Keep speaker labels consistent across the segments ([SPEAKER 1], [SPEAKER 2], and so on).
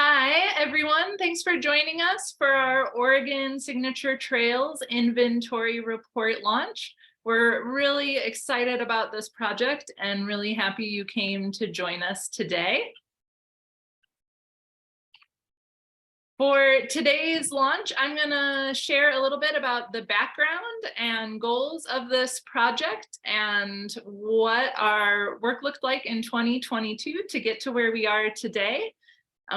[SPEAKER 1] Hi, everyone. Thanks for joining us for our Oregon Signature Trails Inventory Report launch. We're really excited about this project and really happy you came to join us today. For today's launch, I'm going to share a little bit about the background and goals of this project and what our work looked like in 2022 to get to where we are today.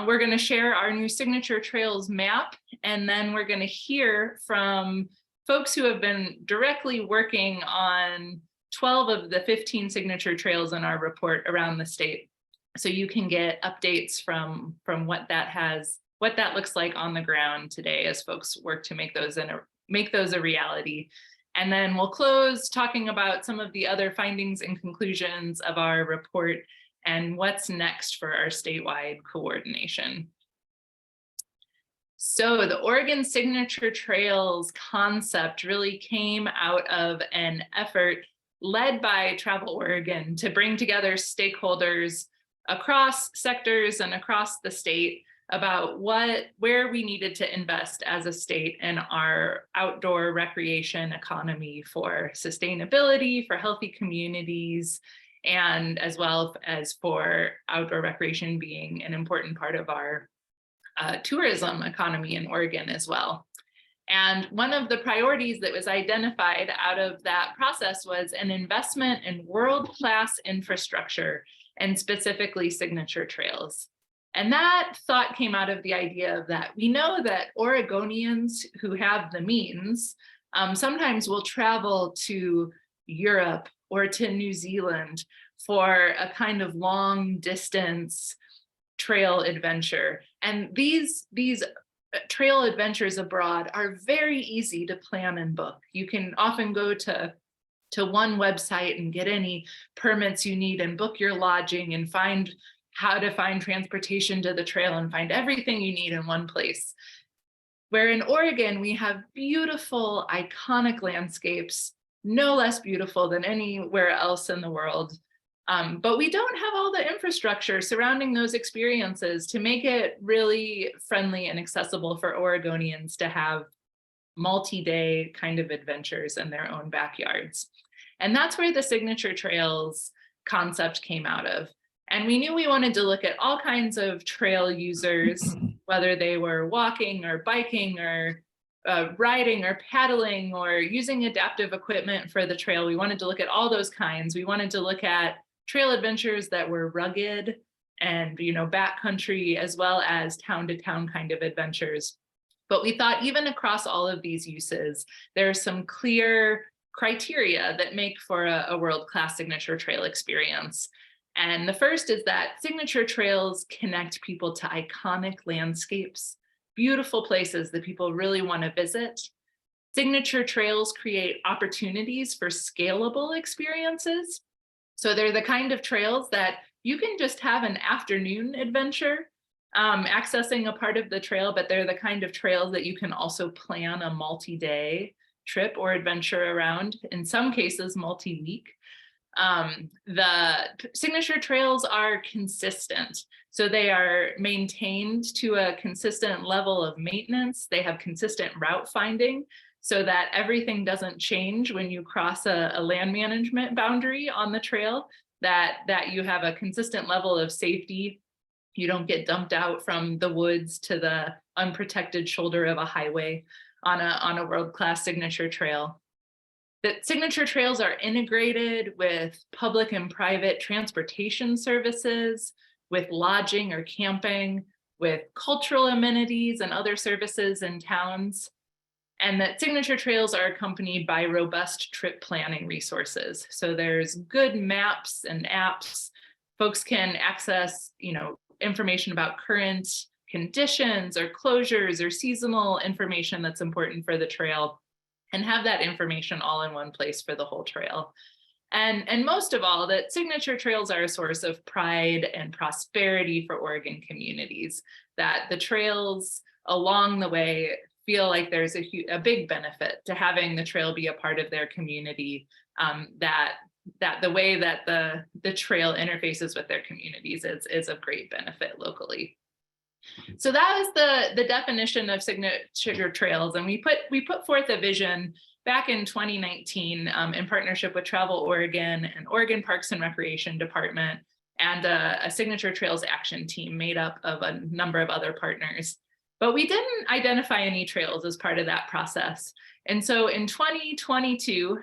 [SPEAKER 1] We're going to share our new Signature Trails map, and then we're going to hear from folks who have been directly working on 12 of the 15 signature trails in our report around the state. So you can get updates from what that looks like on the ground today as folks work to make those a reality. And then we'll close talking about some of the other findings and conclusions of our report and what's next for our statewide coordination. So the Oregon Signature Trails concept really came out of an effort led by Travel Oregon to bring together stakeholders across sectors and across the state about where we needed to invest as a state in our outdoor recreation economy for sustainability, for healthy communities, and as well as for outdoor recreation being an important part of our tourism economy in Oregon as well. And one of the priorities that was identified out of that process was an investment in world-class infrastructure and specifically signature trails. And that thought came out of the idea that we know that Oregonians who have the means sometimes will travel to Europe or to New Zealand for a kind of long distance trail adventure. And these trail adventures abroad are very easy to plan and book. You can often go to one website and get any permits you need and book your lodging and find how to find transportation to the trail and find everything you need in one place. Where in Oregon, we have beautiful, iconic landscapes, no less beautiful than anywhere else in the world. But we don't have all the infrastructure surrounding those experiences to make it really friendly and accessible for Oregonians to have multi-day kind of adventures in their own backyards. And that's where the Signature Trails concept came out of. And we knew we wanted to look at all kinds of trail users, whether they were walking or biking or riding or paddling or using adaptive equipment for the trail. We wanted to look at all those kinds. We wanted to look at trail adventures that were rugged and, backcountry, as well as town to town kind of adventures. But we thought even across all of these uses, there are some clear criteria that make for a world-class signature trail experience. And the first is that signature trails connect people to iconic landscapes, beautiful places that people really want to visit. Signature trails create opportunities for scalable experiences. So they're the kind of trails that you can just have an afternoon adventure accessing a part of the trail, but they're the kind of trails that you can also plan a multi-day trip or adventure around, in some cases multi-week. The signature trails are consistent. So they are maintained to a consistent level of maintenance. They have consistent route finding so that everything doesn't change when you cross a land management boundary on the trail, that you have a consistent level of safety. You don't get dumped out from the woods to the unprotected shoulder of a highway on a world-class signature trail. That signature trails are integrated with public and private transportation services, with lodging or camping, with cultural amenities and other services in towns, and that signature trails are accompanied by robust trip planning resources. So there's good maps and apps. Folks can access, information about current conditions or closures or seasonal information that's important for the trail, and have that information all in one place for the whole trail. And most of all, that signature trails are a source of pride and prosperity for Oregon communities, that the trails along the way feel like there's a big benefit to having the trail be a part of their community, that the way that the trail interfaces with their communities is of great benefit locally. So that was the definition of signature trails, and we put forth a vision back in 2019 in partnership with Travel Oregon and Oregon Parks and Recreation Department and a signature trails action team made up of a number of other partners. But we didn't identify any trails as part of that process. And so in 2022,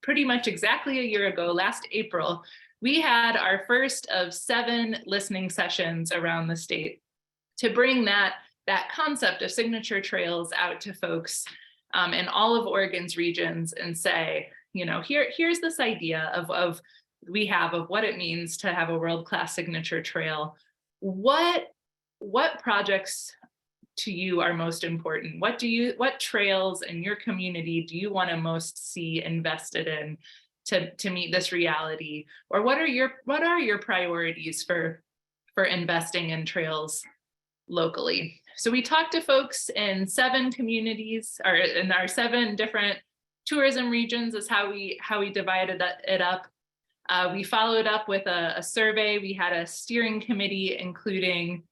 [SPEAKER 1] pretty much exactly a year ago, last April, we had our first of 7 listening sessions around the state to bring that concept of signature trails out to folks in all of Oregon's regions and say, you know, here's this idea of what it means to have a world-class signature trail. What projects to you are most important? What trails in your community do you want to most see invested in to meet this reality? Or what are your priorities for investing in trails locally? So we talked to folks in 7 communities, or in our 7 different tourism regions is how we divided it up. We followed up with a survey. We had a steering committee, including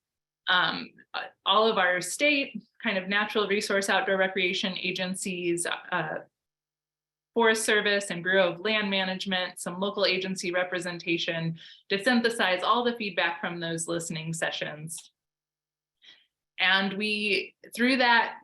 [SPEAKER 1] all of our state kind of natural resource outdoor recreation agencies, Forest Service and Bureau of Land Management, some local agency representation to synthesize all the feedback from those listening sessions. And we, through that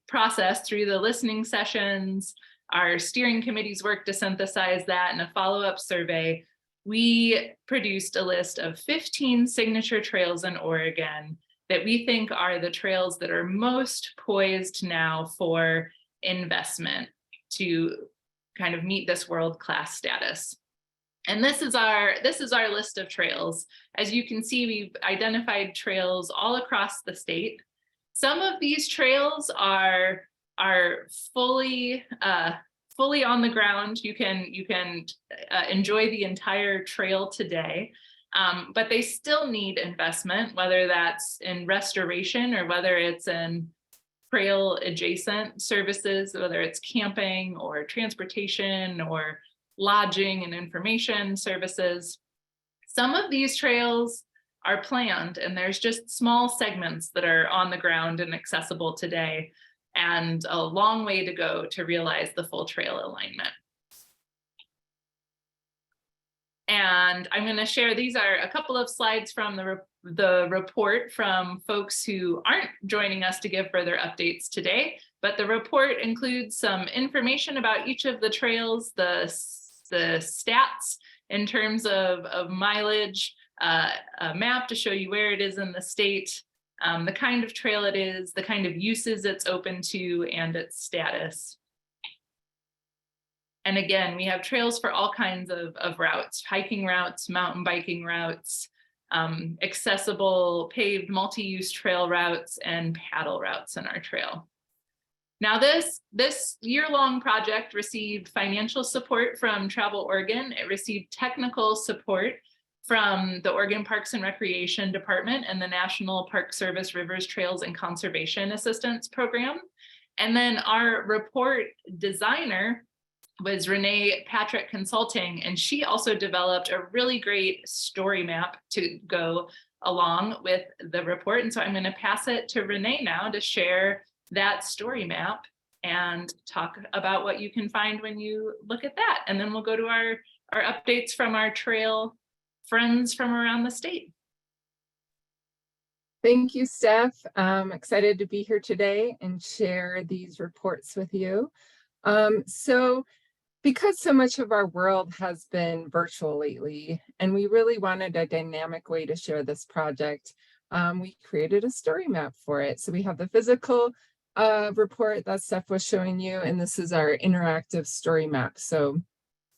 [SPEAKER 1] process, through the listening sessions, our steering committee's work to synthesize that and a follow-up survey, we produced a list of 15 signature trails in Oregon that we think are the trails that are most poised now for investment to kind of meet this world-class status. And this is our list of trails. As you can see, we've identified trails all across the state. Some of these trails are fully on the ground. You can enjoy the entire trail today, but they still need investment, whether that's in restoration or whether it's in trail adjacent services, whether it's camping or transportation or lodging and information services. Some of these trails are planned, and there's just small segments that are on the ground and accessible today, and a long way to go to realize the full trail alignment. And I'm going to share, these are a couple of slides from the report from folks who aren't joining us to give further updates today, but the report includes some information about each of the trails, the stats in terms of mileage, a map to show you where it is in the state, the kind of trail it is, the kind of uses it's open to, and its status. And again, we have trails for all kinds of routes, hiking routes, mountain biking routes, accessible paved multi-use trail routes, and paddle routes in our trail. Now this year-long project received financial support from Travel Oregon. It received technical support from the Oregon Parks and Recreation Department and the National Park Service Rivers, Trails, and Conservation Assistance Program. And then our report designer was Renee Patrick Consulting, and she also developed a really great story map to go along with the report. And so I'm going to pass it to Renee now to share that story map and talk about what you can find when you look at that. And then we'll go to our updates from our trail friends from around the state.
[SPEAKER 2] Thank you, Steph. I'm excited to be here today and share these reports with you. So because so much of our world has been virtual lately, and we really wanted a dynamic way to share this project, we created a story map for it. So we have the physical report that Steph was showing you, and this is our interactive story map. So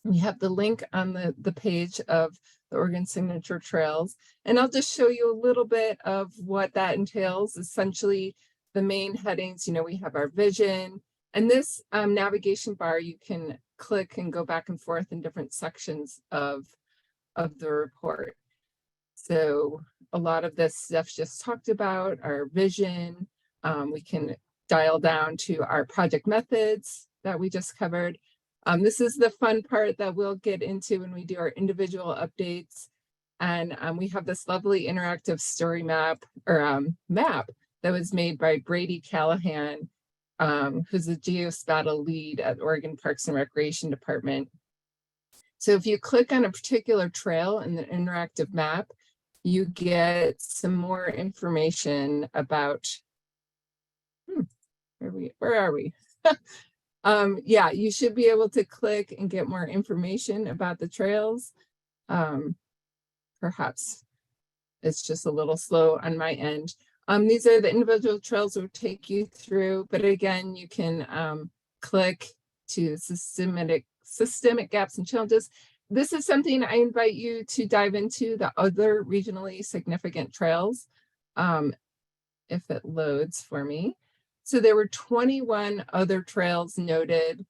[SPEAKER 2] we have the link on the page of the Oregon Signature Trails, and I'll just show you a little bit of what that entails. Essentially, the main headings, we have our vision, and this navigation bar, you can click and go back and forth in different sections of the report. So a lot of this Steph just talked about, our vision. We can dial down to our project methods that we just covered. This is the fun part that we'll get into when we do our individual updates. And we have this lovely interactive story map or map that was made by Brady Callahan, who's a geospatial lead at Oregon Parks and Recreation Department. So if you click on a particular trail in the interactive map, you get some more information about, where are we? Yeah, you should be able to click and get more information about the trails. Perhaps it's just a little slow on my end. These are the individual trails we'll take you through, but again, you can click to systemic gaps and challenges. This is something I invite you to dive into, the other regionally significant trails, if it loads for me. So there were 21 other trails noted.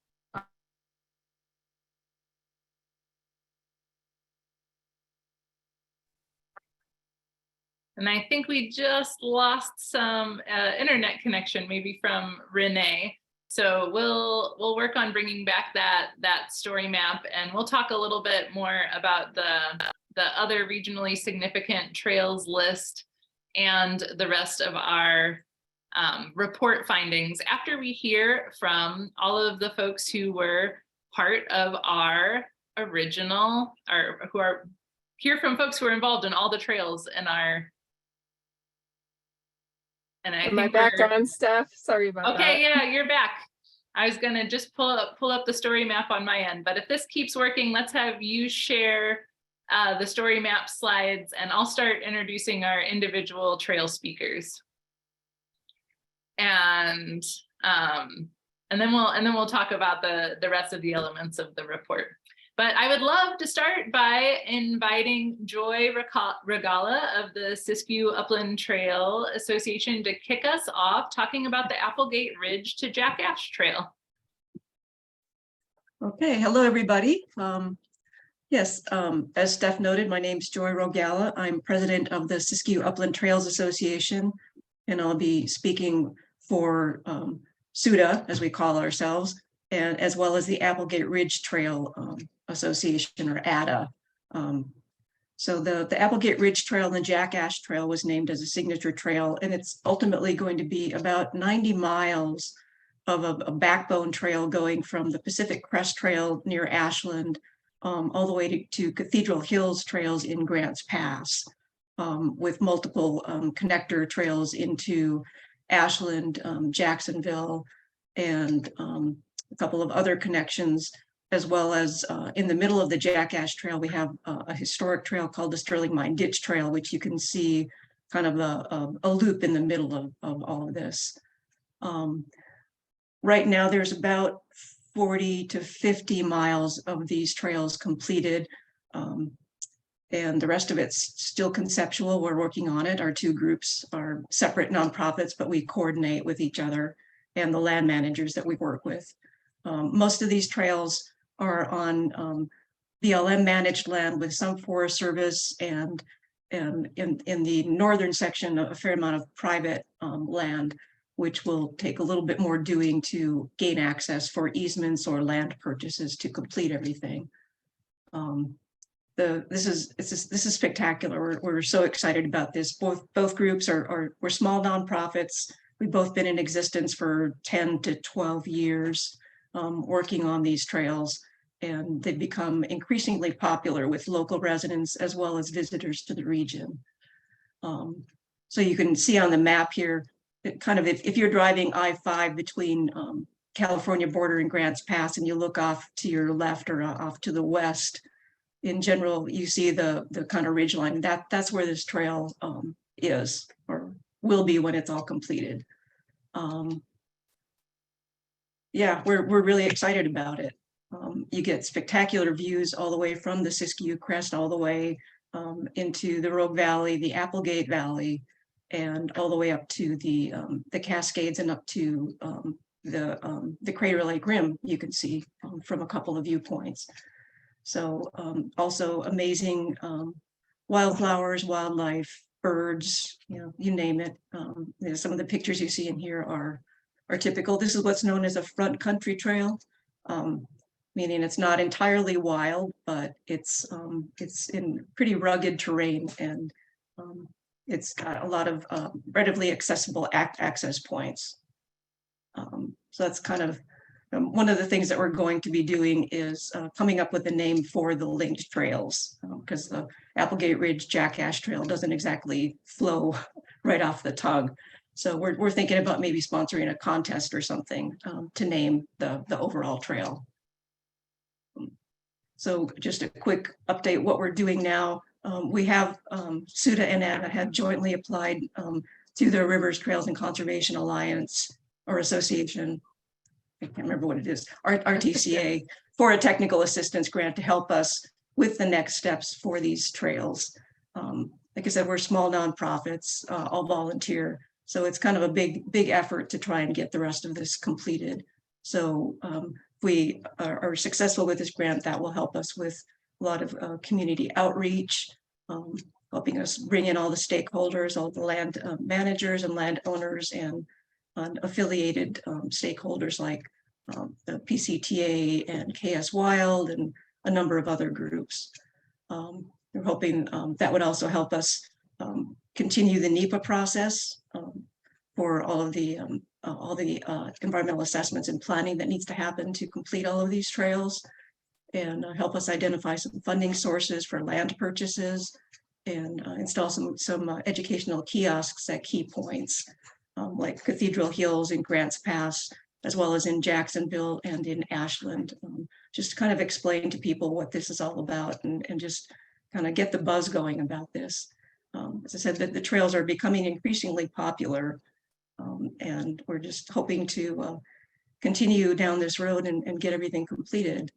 [SPEAKER 1] And I think we just lost some internet connection, maybe from Renee. So we'll work on bringing back that story map, and we'll talk a little bit more about the other regionally significant trails list and the rest of our report findings after we hear from all of the folks who were part of our original, or who are hear from folks who are involved in all the trails in our. And I
[SPEAKER 2] Am I back on, Steph? Sorry about that.
[SPEAKER 1] Okay, yeah, you're back. I was gonna just pull up the story map on my end, but if this keeps working, let's have you share the story map slides, and I'll start introducing our individual trail speakers. And then we'll talk about the rest of the elements of the report. But I would love to start by inviting Joy Rogalla of the Siskiyou Upland Trail Association to kick us off talking about the Applegate Ridge to Jackass Trail.
[SPEAKER 3] Okay, hello everybody. Yes, as Steph noted, my name is Joy Rogalla. I'm president of the Siskiyou Upland Trails Association, and I'll be speaking for SUDA, as we call ourselves, and as well as the Applegate Ridge Trail Association, or ADA. So the Applegate Ridge Trail and the Jackass Trail was named as a signature trail, and it's ultimately going to be about 90 miles of a backbone trail going from the Pacific Crest Trail near Ashland all the way to Cathedral Hills trails in Grants Pass, with multiple connector trails into Ashland, Jacksonville, and a couple of other connections, as well as in the middle of the Jackass Trail, we have a historic trail called the Sterling Mine Ditch Trail, which you can see kind of a loop in the middle of all of this. Right now, there's about 40 to 50 miles of these trails completed, and the rest of it's still conceptual. We're working on it. Our two groups are separate nonprofits, but we coordinate with each other and the land managers that we work with. Most of these trails are on BLM managed land with some Forest Service, and in the northern section, a fair amount of private land, which will take a little bit more doing to gain access for easements or land purchases to complete everything. This is spectacular. We're so excited about this. Both groups we're small nonprofits. We've both been in existence for 10 to 12 years, working on these trails, and they've become increasingly popular with local residents as well as visitors to the region. So you can see on the map here, kind of if you're driving I-5 between California border and Grants Pass, and you look off to your left or off to the west, in general, you see the kind of ridge line. That's where this trail is, or will be when it's all completed. Yeah, we're really excited about it. You get spectacular views all the way from the Siskiyou Crest all the way into the Rogue Valley, the Applegate Valley, and all the way up to the Cascades and up to the Crater Lake Rim. You can see from a couple of viewpoints. So also amazing wildflowers, wildlife, birds, you name it. Some of the pictures you see in here are typical. This is what's known as a front country trail. meaning it's not entirely wild, but it's in pretty rugged terrain, and it's got a lot of readily accessible access points. So that's kind of one of the things that we're going to be doing is coming up with a name for the linked trails, because the Applegate Ridge Jackass Trail doesn't exactly flow right off the tongue. So we're thinking about maybe sponsoring a contest or something to name the overall trail. So just a quick update what we're doing now. We have SUDA and ADA have jointly applied to the Rivers Trails and Conservation Alliance or Association. I can't remember what it is, RTCA, for a technical assistance grant to help us with the next steps for these trails. Like I said, we're small nonprofits, all volunteer. So it's kind of a big effort to try and get the rest of this completed. So if we are successful with this grant, that will help us with a lot of community outreach, helping us bring in all the stakeholders, all the land managers and landowners and affiliated stakeholders like the PCTA and KS Wild and a number of other groups. We're hoping that would also help us continue the NEPA process for all the environmental assessments and planning that needs to happen to complete all of these trails, and help us identify some funding sources for land purchases and install some educational kiosks at key points like Cathedral Hills and Grants Pass, as well as in Jacksonville and in Ashland, just to kind of explain to people what this is all about and just kind of get the buzz going about this. As I said, the trails are becoming increasingly popular, and we're just hoping to continue down this road and get everything completed.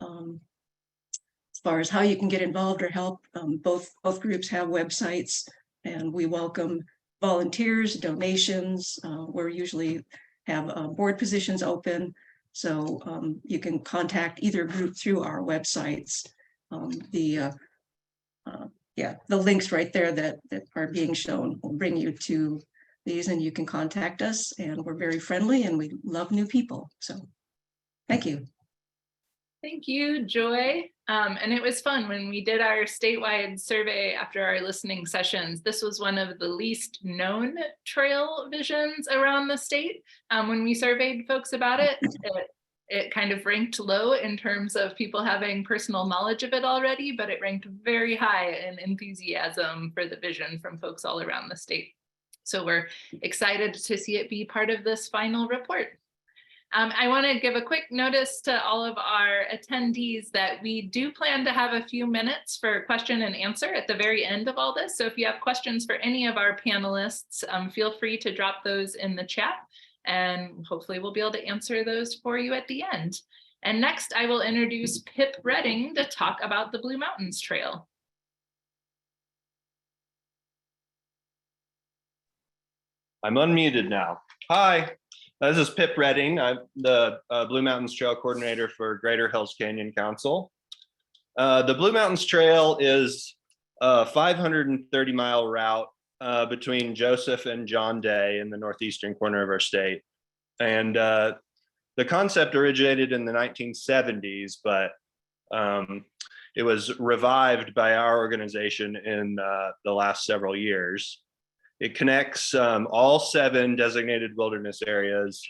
[SPEAKER 3] As far as how you can get involved or help, both groups have websites, and we welcome volunteers, donations. We're usually have board positions open, so you can contact either group through our websites. The links right there that are being shown will bring you to these, and you can contact us, and we're very friendly and we love new people. So thank you.
[SPEAKER 1] Thank you, Joy. And it was fun when we did our statewide survey after our listening sessions. This was one of the least known trail visions around the state. When we surveyed folks about it, it kind of ranked low in terms of people having personal knowledge of it already, but it ranked very high in enthusiasm for the vision from folks all around the state. So we're excited to see it be part of this final report. I want to give a quick notice to all of our attendees that we do plan to have a few minutes for question and answer at the very end of all this. So if you have questions for any of our panelists, feel free to drop those in the chat, and hopefully we'll be able to answer those for you at the end. And next, I will introduce Pip Redding to talk about the Blue Mountains Trail.
[SPEAKER 4] I'm unmuted now. Hi. This is Pip Redding. I'm the Blue Mountains Trail Coordinator for Greater Hells Canyon Council. The Blue Mountains Trail is a 530-mile route between Joseph and John Day in the northeastern corner of our state. And the concept originated in the 1970s, but it was revived by our organization in the last several years. It connects all 7 designated wilderness areas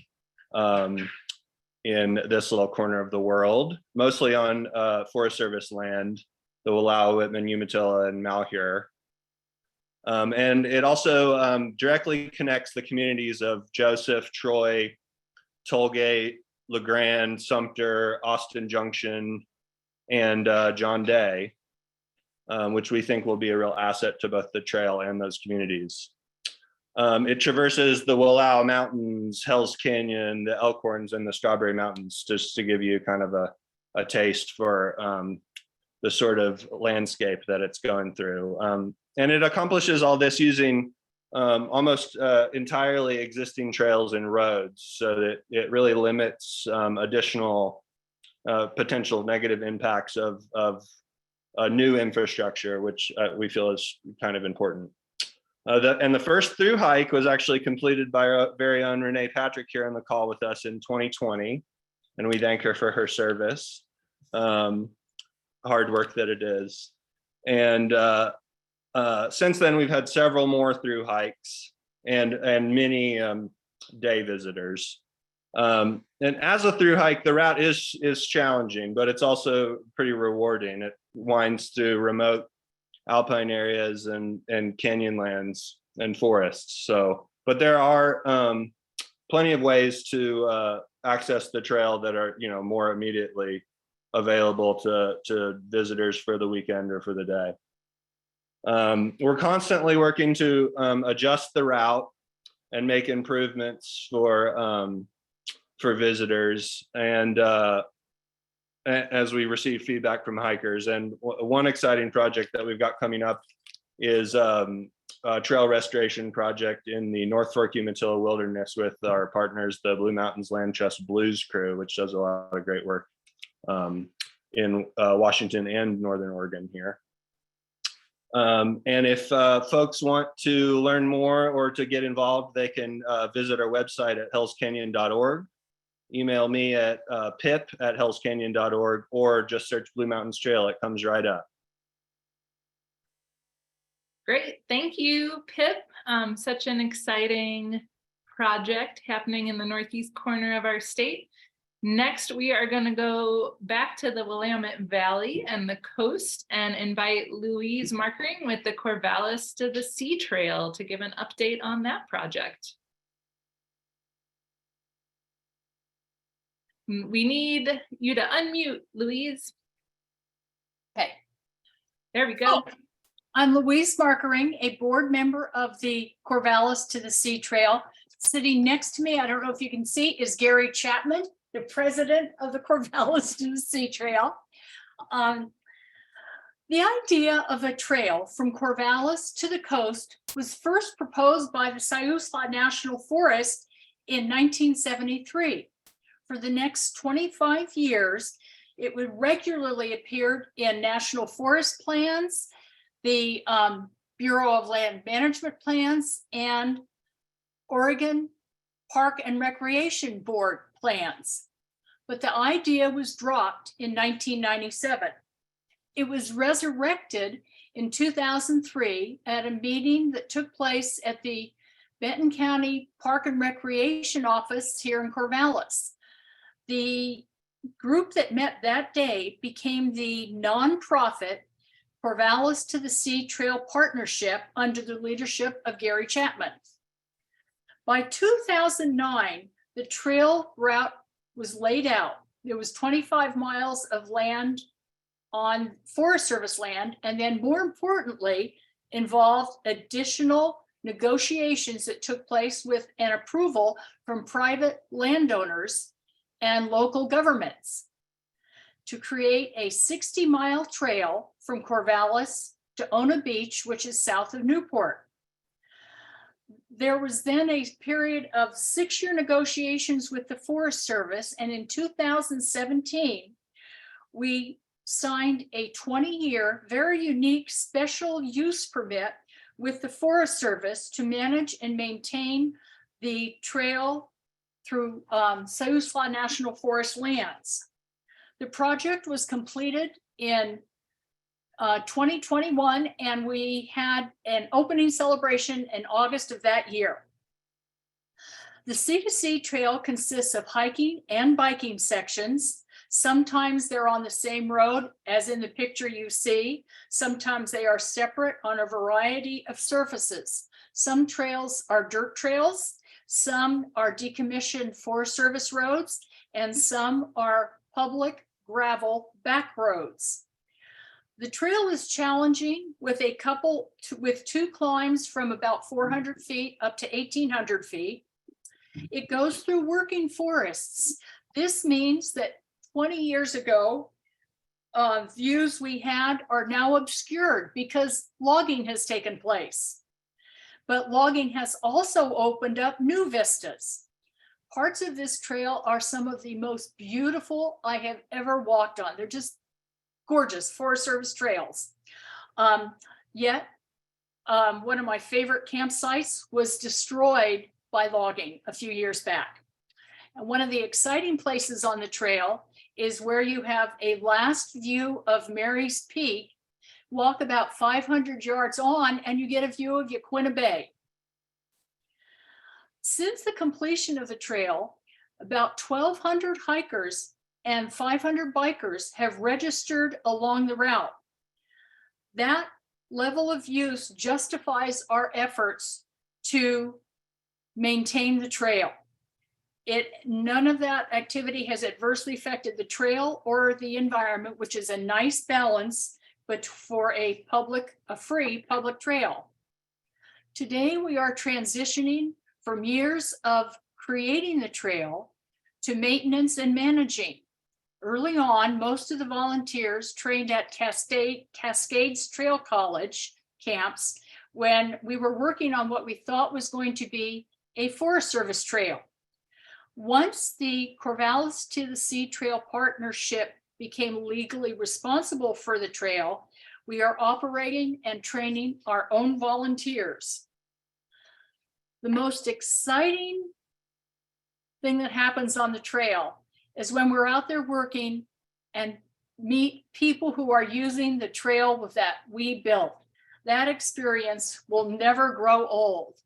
[SPEAKER 4] in this little corner of the world, mostly on Forest Service land, the Wallowa, Whitman, Umatilla, and Malheur. And it also directly connects the communities of Joseph, Troy, Tollgate, LeGrand, Sumter, Austin Junction, and John Day, which we think will be a real asset to both the trail and those communities. It traverses the Wallowa Mountains, Hell's Canyon, the Elkhorns, and the Strawberry Mountains, just to give you kind of a taste for the sort of landscape that it's going through. And it accomplishes all this using almost entirely existing trails and roads, so that it really limits additional potential negative impacts of new infrastructure, which we feel is kind of important. And the first through hike was actually completed by our very own Renee Patrick here on the call with us in 2020. and we thank her for her service, hard work that it is. And since then, we've had several more through hikes and many day visitors. And as a through hike, the route is challenging, but it's also pretty rewarding. It winds through remote alpine areas and canyon lands and forests. So, but there are plenty of ways to access the trail that are, you know, more immediately available to visitors for the weekend or for the day. We're constantly working to adjust the route and make improvements for visitors, and as we receive feedback from hikers. And one exciting project that we've got coming up is a trail restoration project in the North Fork Umatilla Wilderness with our partners, the Blue Mountains Land Trust Blues crew, which does a lot of great work in Washington and Northern Oregon here. And if folks want to learn more or to get involved, they can visit our website at hellscanyon.org. Email me at pip@hellscanyon.org, or just search Blue Mountains Trail. It comes right up.
[SPEAKER 1] Great, thank you, Pip. Such an exciting project happening in the northeast corner of our state. Next, we are going to go back to the Willamette Valley and the coast and invite Louise Marquering with the Corvallis to the Sea Trail to give an update on that project. We need you to unmute, Louise.
[SPEAKER 5] Okay.
[SPEAKER 1] There we go.
[SPEAKER 5] Oh, I'm Louise Marquering, a board member of the Corvallis to the Sea Trail. Sitting next to me, I don't know if you can see, is Gary Chapman, the president of the Corvallis to the Sea Trail. The idea of a trail from Corvallis to the coast was first proposed by the Siskiyou National Forest in 1973. For the next 25 years, it would regularly appear in national forest plans, the Bureau of Land Management plans, and Oregon Park and Recreation Board plans. But the idea was dropped in 1997. It was resurrected in 2003 at a meeting that took place at the Benton County Park and Recreation Office here in Corvallis. The group that met that day became the nonprofit Corvallis to the Sea Trail Partnership under the leadership of Gary Chapman. By 2009, the trail route was laid out. There was 25 miles of land on Forest Service land, and then more importantly, involved additional negotiations that took place with an approval from private landowners and local governments to create a 60-mile trail from Corvallis to Ona Beach, which is south of Newport. There was then a period of 6-year negotiations with the Forest Service, and in 2017, we signed a 20-year, very unique special use permit with the Forest Service to manage and maintain the trail through Siskiyou National Forest lands. The project was completed in 2021, and we had an opening celebration in August of that year. The Sea to Sea Trail consists of hiking and biking sections. Sometimes they're on the same road as in the picture you see. Sometimes they are separate on a variety of surfaces. Some trails are dirt trails, some are decommissioned Forest Service roads, and some are public gravel back roads. The trail is challenging with with 2 climbs from about 400 feet up to 1,800 feet. It goes through working forests. This means that 20 years ago, views we had are now obscured because logging has taken place. But logging has also opened up new vistas. Parts of this trail are some of the most beautiful I have ever walked on. They're just gorgeous Forest Service trails. Yet, one of my favorite campsites was destroyed by logging a few years back. And one of the exciting places on the trail is where you have a last view of Mary's Peak. Walk about 500 yards on and you get a view of Yaquina Bay. Since the completion of the trail, about 1,200 hikers and 500 bikers have registered along the route. That level of use justifies our efforts to maintain the trail. None of that activity has adversely affected the trail or the environment, which is a nice balance, but for a free public trail. Today, we are transitioning from years of creating the trail to maintenance and managing. Early on, most of the volunteers trained at Cascades Trail College camps when we were working on what we thought was going to be a Forest Service trail. Once the Corvallis to the Sea Trail Partnership became legally responsible for the trail, we are operating and training our own volunteers. The most exciting thing that happens on the trail is when we're out there working and meet people who are using the trail that we built. That experience will never grow old.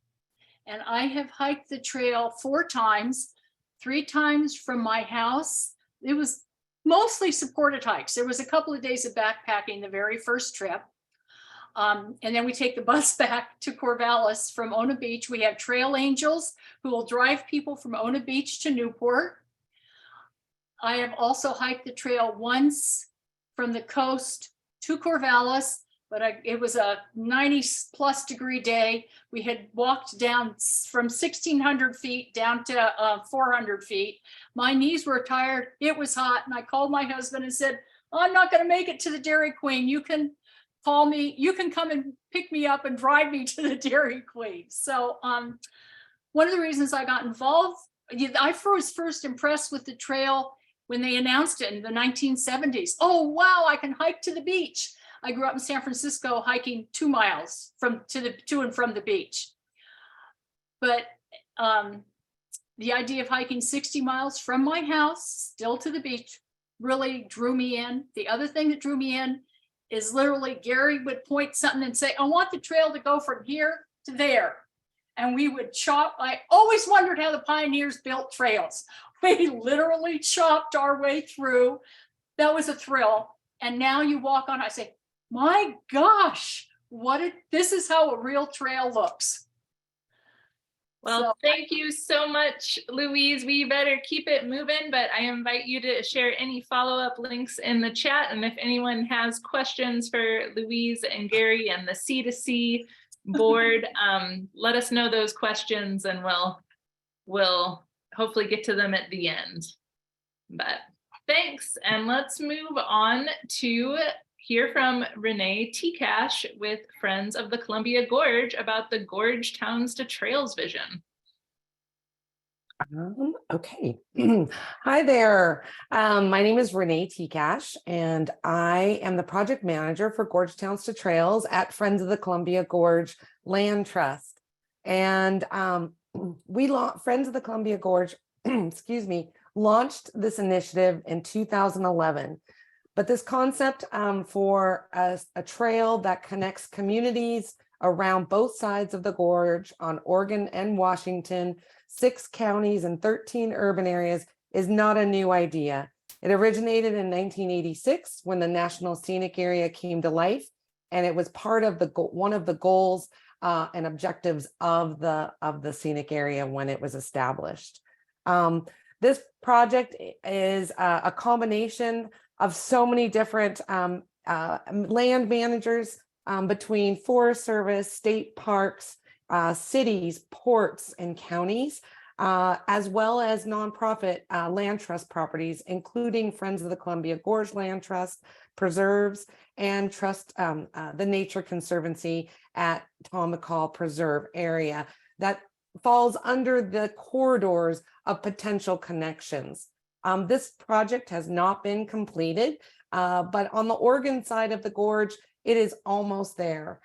[SPEAKER 5] And I have hiked the trail 4 times, 3 times from my house. It was mostly supported hikes. There was a couple of days of backpacking the very first trip. And then we take the bus back to Corvallis from Ona Beach. We have trail angels who will drive people from Ona Beach to Newport. I have also hiked the trail once from the coast to Corvallis, but it was a 90+ degree day. We had walked down from 1,600 feet down to 400 feet. My knees were tired. It was hot. And I called my husband and said, I'm not going to make it to the Dairy Queen. You can call me. You can come and pick me up and drive me to the Dairy Queen. So one of the reasons I got involved, I was first impressed with the trail when they announced it in the 1970s. Oh, wow, I can hike to the beach. I grew up in San Francisco hiking 2 miles to and from the beach. But the idea of hiking 60 miles from my house still to the beach really drew me in. The other thing that drew me in is literally Gary would point something and say, I want the trail to go from here to there. And we would chop. I always wondered how the pioneers built trails. We literally chopped our way through. That was a thrill. And now you walk on, I say, my gosh, this is how a real trail looks.
[SPEAKER 1] Well, thank you so much, Louise. We better keep it moving, but I invite you to share any follow-up links in the chat. And if anyone has questions for Louise and Gary and the C2C board, let us know those questions and we'll hopefully get to them at the end. But thanks, and let's move on to hear from Renee Tkach with Friends of the Columbia Gorge about the Gorge Towns to Trails vision.
[SPEAKER 6] Okay. Hi there. My name is Renee Tkach, and I am the project manager for Gorge Towns to Trails at Friends of the Columbia Gorge Land Trust. And Friends of the Columbia Gorge, excuse me, launched this initiative in 2011. But this concept for a trail that connects communities around both sides of the gorge on Oregon and Washington, 6 counties and 13 urban areas, is not a new idea. It originated in 1986 when the National Scenic Area came to life, and it was part of one of the goals and objectives of the scenic area when it was established. This project is a combination of so many different land managers between Forest Service, state parks, cities, ports, and counties, as well as nonprofit land trust properties, including Friends of the Columbia Gorge Land Trust, preserves, and the Nature Conservancy at Tom McCall Preserve area that falls under the corridors of potential connections. This project has not been completed, but on the Oregon side of the gorge, it is almost there.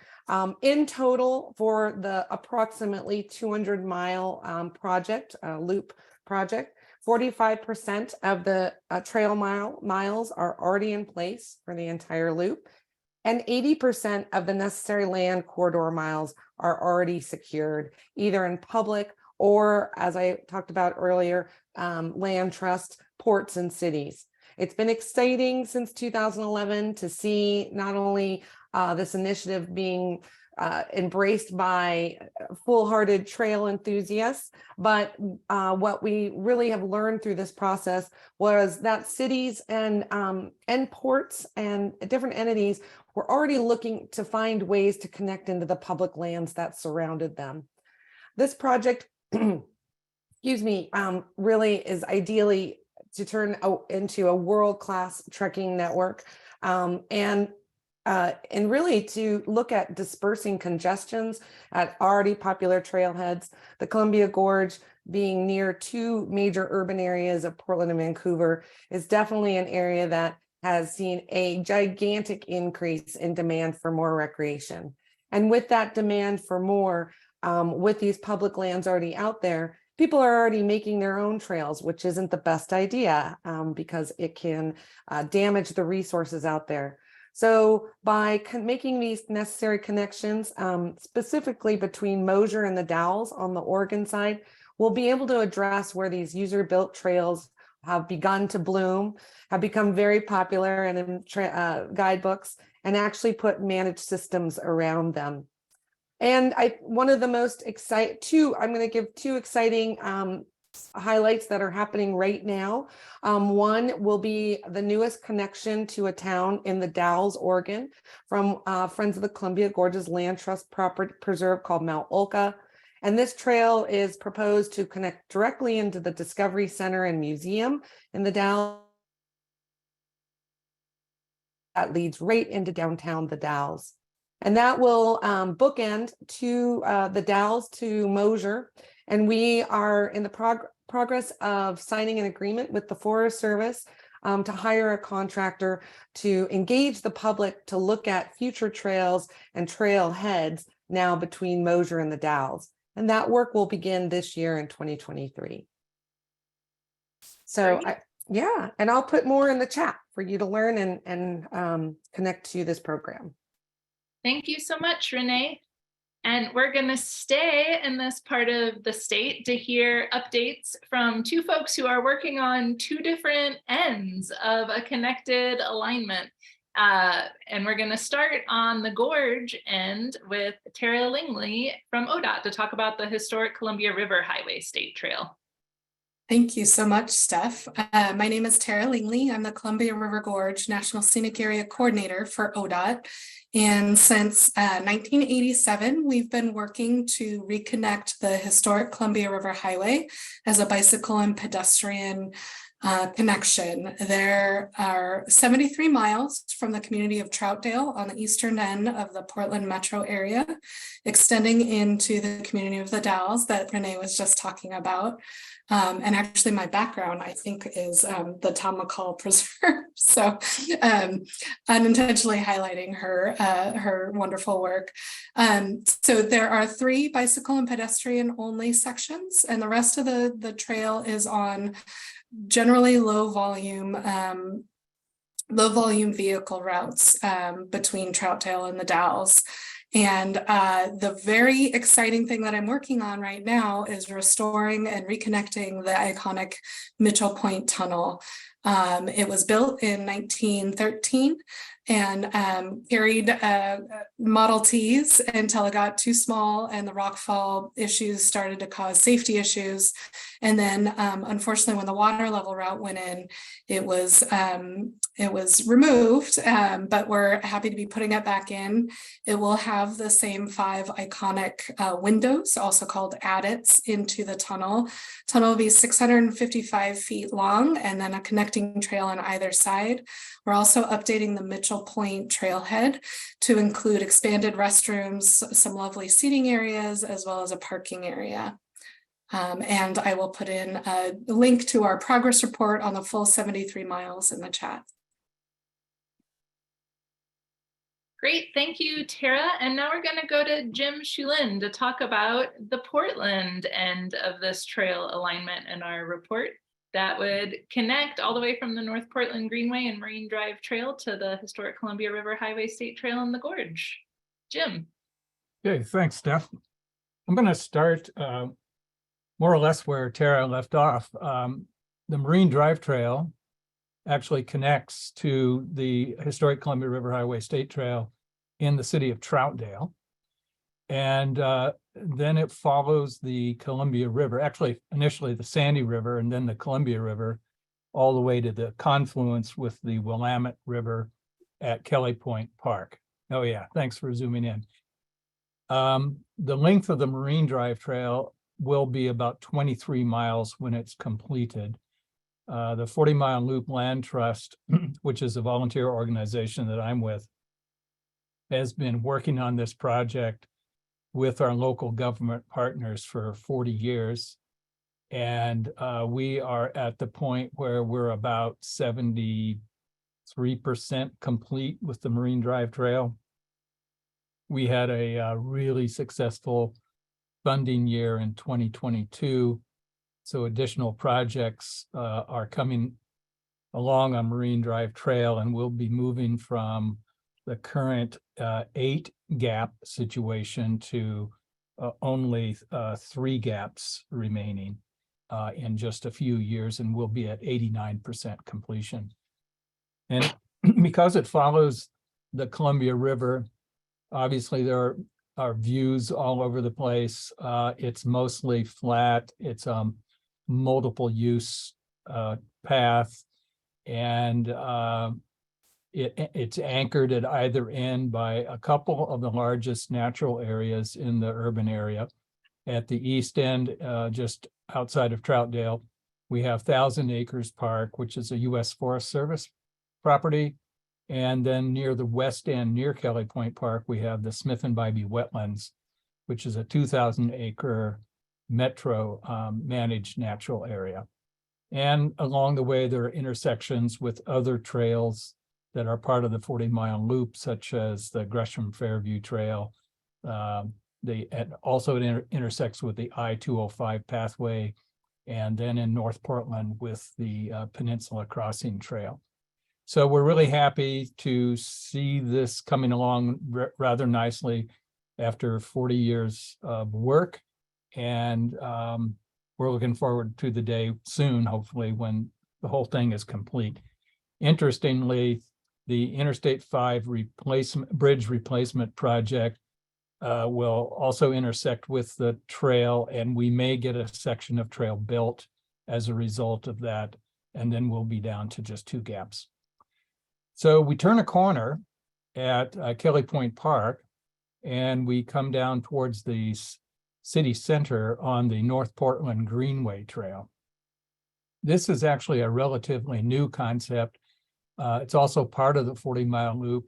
[SPEAKER 6] In total, for the approximately 200-mile loop project, 45% of the trail miles are already in place for the entire loop, and 80% of the necessary land corridor miles are already secured, either in public or, as I talked about earlier, land trust, ports, and cities. It's been exciting since 2011 to see not only this initiative being embraced by full-hearted trail enthusiasts, but what we really have learned through this process was that cities and ports and different entities were already looking to find ways to connect into the public lands that surrounded them. This project, excuse me, really is ideally to turn into a world-class trekking network, and really to look at dispersing congestions at already popular trailheads. The Columbia Gorge, being near two major urban areas of Portland and Vancouver, is definitely an area that has seen a gigantic increase in demand for more recreation. And with that demand for more, with these public lands already out there, people are already making their own trails, which isn't the best idea because it can damage the resources out there. So by making these necessary connections, specifically between Mosier and the Dalles on the Oregon side, we'll be able to address where these user-built trails have begun to bloom, have become very popular and in guidebooks, and actually put managed systems around them. And one of the most I'm going to give two exciting highlights that are happening right now. One will be the newest connection to a town in the Dalles, Oregon, from Friends of the Columbia Gorges Land Trust Property Preserve called Mount Olka. And this trail is proposed to connect directly into the Discovery Center and Museum in the Dalles. That leads right into downtown the Dalles. And that will bookend to the Dalles to Mosier. And we are in the progress of signing an agreement with the Forest Service to hire a contractor to engage the public to look at future trails and trailheads now between Mosier and the Dalles. And that work will begin this year in 2023. So yeah, and I'll put more in the chat for you to learn and connect to this program.
[SPEAKER 1] Thank you so much, Renee. And we're going to stay in this part of the state to hear updates from two folks who are working on two different ends of a connected alignment. And we're going to start on the Gorge end with Terra Lingley from ODOT to talk about the historic Columbia River Highway State Trail.
[SPEAKER 7] Thank you so much, Steph. My name is Terra Lingley. I'm the Columbia River Gorge National Scenic Area Coordinator for ODOT. And since 1987, we've been working to reconnect the historic Columbia River Highway as a bicycle and pedestrian connection. There are 73 miles from the community of Troutdale on the eastern end of the Portland metro area, extending into the community of the Dalles that Renee was just talking about. And actually my background, I think, is the Tom McCall Preserve. So unintentionally highlighting her wonderful work. So there are 3 bicycle and pedestrian only sections, and the rest of the trail is on generally low volume vehicle routes between Troutdale and the Dalles. And the very exciting thing that I'm working on right now is restoring and reconnecting the iconic Mitchell Point Tunnel. It was built in 1913 and carried Model Ts until it got too small and the rockfall issues started to cause safety issues. And then unfortunately, when the water level route went in, it was removed, but we're happy to be putting it back in. It will have the same 5 iconic windows, also called adits, into the tunnel. Tunnel will be 655 feet long and then a connecting trail on either side. We're also updating the Mitchell Point trailhead to include expanded restrooms, some lovely seating areas, as well as a parking area. And I will put in a link to our progress report on the full 73 miles in the chat.
[SPEAKER 1] Great, thank you, Terra. And now we're going to go to Jim Sjulin to talk about the Portland end of this trail alignment in our report. that would connect all the way from the North Portland Greenway and Marine Drive Trail to the historic Columbia River Highway State Trail in the Gorge. Jim.
[SPEAKER 8] Okay, thanks, Steph. I'm going to start more or less where Terra left off. The Marine Drive Trail actually connects to the historic Columbia River Highway State Trail in the city of Troutdale. And then it follows the Columbia River, actually initially the Sandy River and then the Columbia River, all the way to the confluence with the Willamette River at Kelly Point Park. Oh yeah, thanks for zooming in. The length of the Marine Drive Trail will be about 23 miles when it's completed. The 40-mile Loop Land Trust, which is a volunteer organization that I'm with, has been working on this project with our local government partners for 40 years. And we are at the point where we're about 73% complete with the Marine Drive Trail. We had a really successful funding year in 2022. So additional projects are coming along on Marine Drive Trail, and we'll be moving from the current 8 gap situation to only 3 gaps remaining in just a few years, and we'll be at 89% completion. And because it follows the Columbia River, obviously there are views all over the place. It's mostly flat. It's multiple use path, and it's anchored at either end by a couple of the largest natural areas in the urban area. At the east end, just outside of Troutdale, we have 1,000 Acres Park, which is a U.S. Forest Service property. And then near the west end, near Kelly Point Park, we have the Smith and Bybee Wetlands, which is a 2,000-acre metro managed natural area. And along the way, there are intersections with other trails that are part of the 40-mile loop, such as the Gresham Fairview Trail. It also intersects with the I-205 pathway, and then in North Portland with the Peninsula Crossing Trail. So we're really happy to see this coming along rather nicely after 40 years of work. And we're looking forward to the day soon, hopefully, when the whole thing is complete. Interestingly, the Interstate 5 bridge replacement project will also intersect with the trail, and we may get a section of trail built as a result of that, and then we'll be down to just 2 gaps. So we turn a corner at Kelly Point Park, and we come down towards the city center on the North Portland Greenway Trail. This is actually a relatively new concept. It's also part of the 40-mile loop.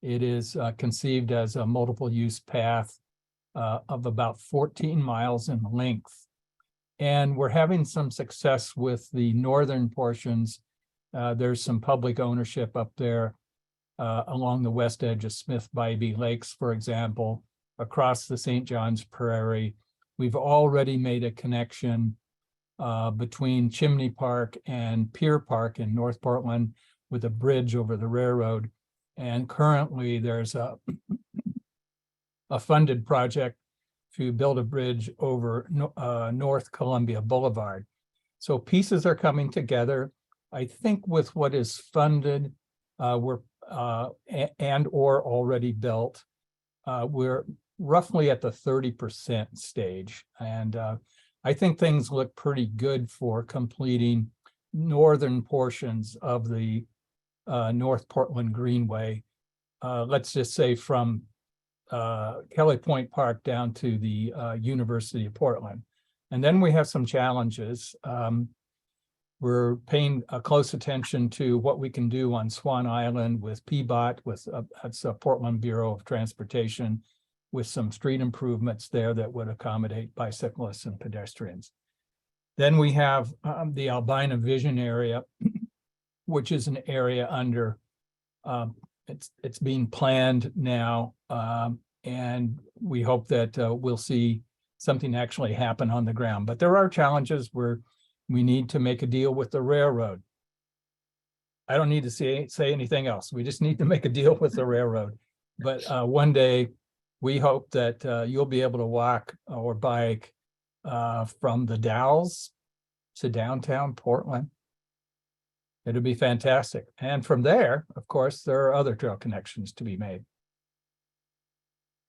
[SPEAKER 8] It is conceived as a multiple use path of about 14 miles in length. And we're having some success with the northern portions. There's some public ownership up there along the west edge of Smith Bybee Lakes, for example, across the St. John's Prairie. We've already made a connection between Chimney Park and Pier Park in North Portland with a bridge over the railroad. And currently there's a funded project to build a bridge over North Columbia Boulevard. So pieces are coming together. I think with what is funded and or already built, we're roughly at the 30% stage. And I think things look pretty good for completing northern portions of the North Portland Greenway. Let's just say from Kelly Point Park down to the University of Portland. And then we have some challenges. We're paying close attention to what we can do on Swan Island with PBOT, that's a Portland Bureau of Transportation, with some street improvements there that would accommodate bicyclists and pedestrians. Then we have the Albina Vision area, which is an area under, it's being planned now, and we hope that we'll see something actually happen on the ground. But there are challenges. We're We need to make a deal with the railroad. I don't need to say anything else. We just need to make a deal with the railroad. But one day, we hope that you'll be able to walk or bike from the Dalles to downtown Portland. It'll be fantastic. And from there, of course, there are other trail connections to be made.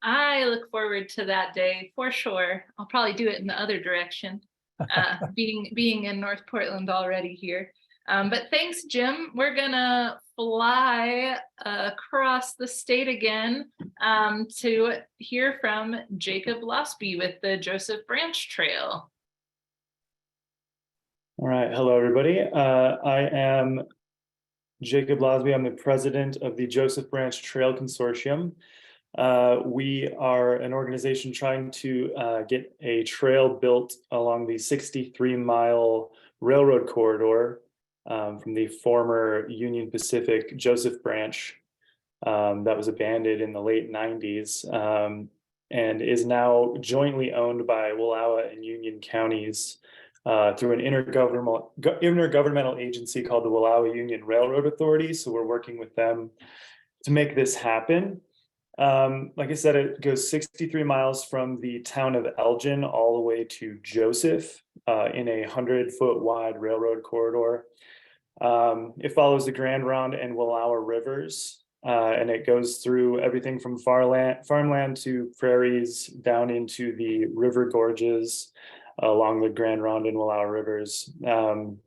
[SPEAKER 1] I look forward to that day for sure. I'll probably do it in the other direction, being in North Portland already here. But thanks, Jim. We're gonna fly across the state again to hear from Jacob Losby with the Joseph Branch Trail.
[SPEAKER 9] All right, hello everybody. I am Jacob Losby. I'm the president of the Joseph Branch Trail Consortium. We are an organization trying to get a trail built along the 63-mile railroad corridor from the former Union Pacific Joseph Branch that was abandoned in the late 90s and is now jointly owned by Wallowa and Union counties through an intergovernmental agency called the Wallowa Union Railroad Authority. So we're working with them to make this happen. Like I said, it goes 63 miles from the town of Elgin all the way to Joseph in a 100-foot wide railroad corridor. It follows the Grand Ronde and Wallowa rivers, and it goes through everything from farmland to prairies down into the river gorges along the Grand Ronde and Wallowa rivers. And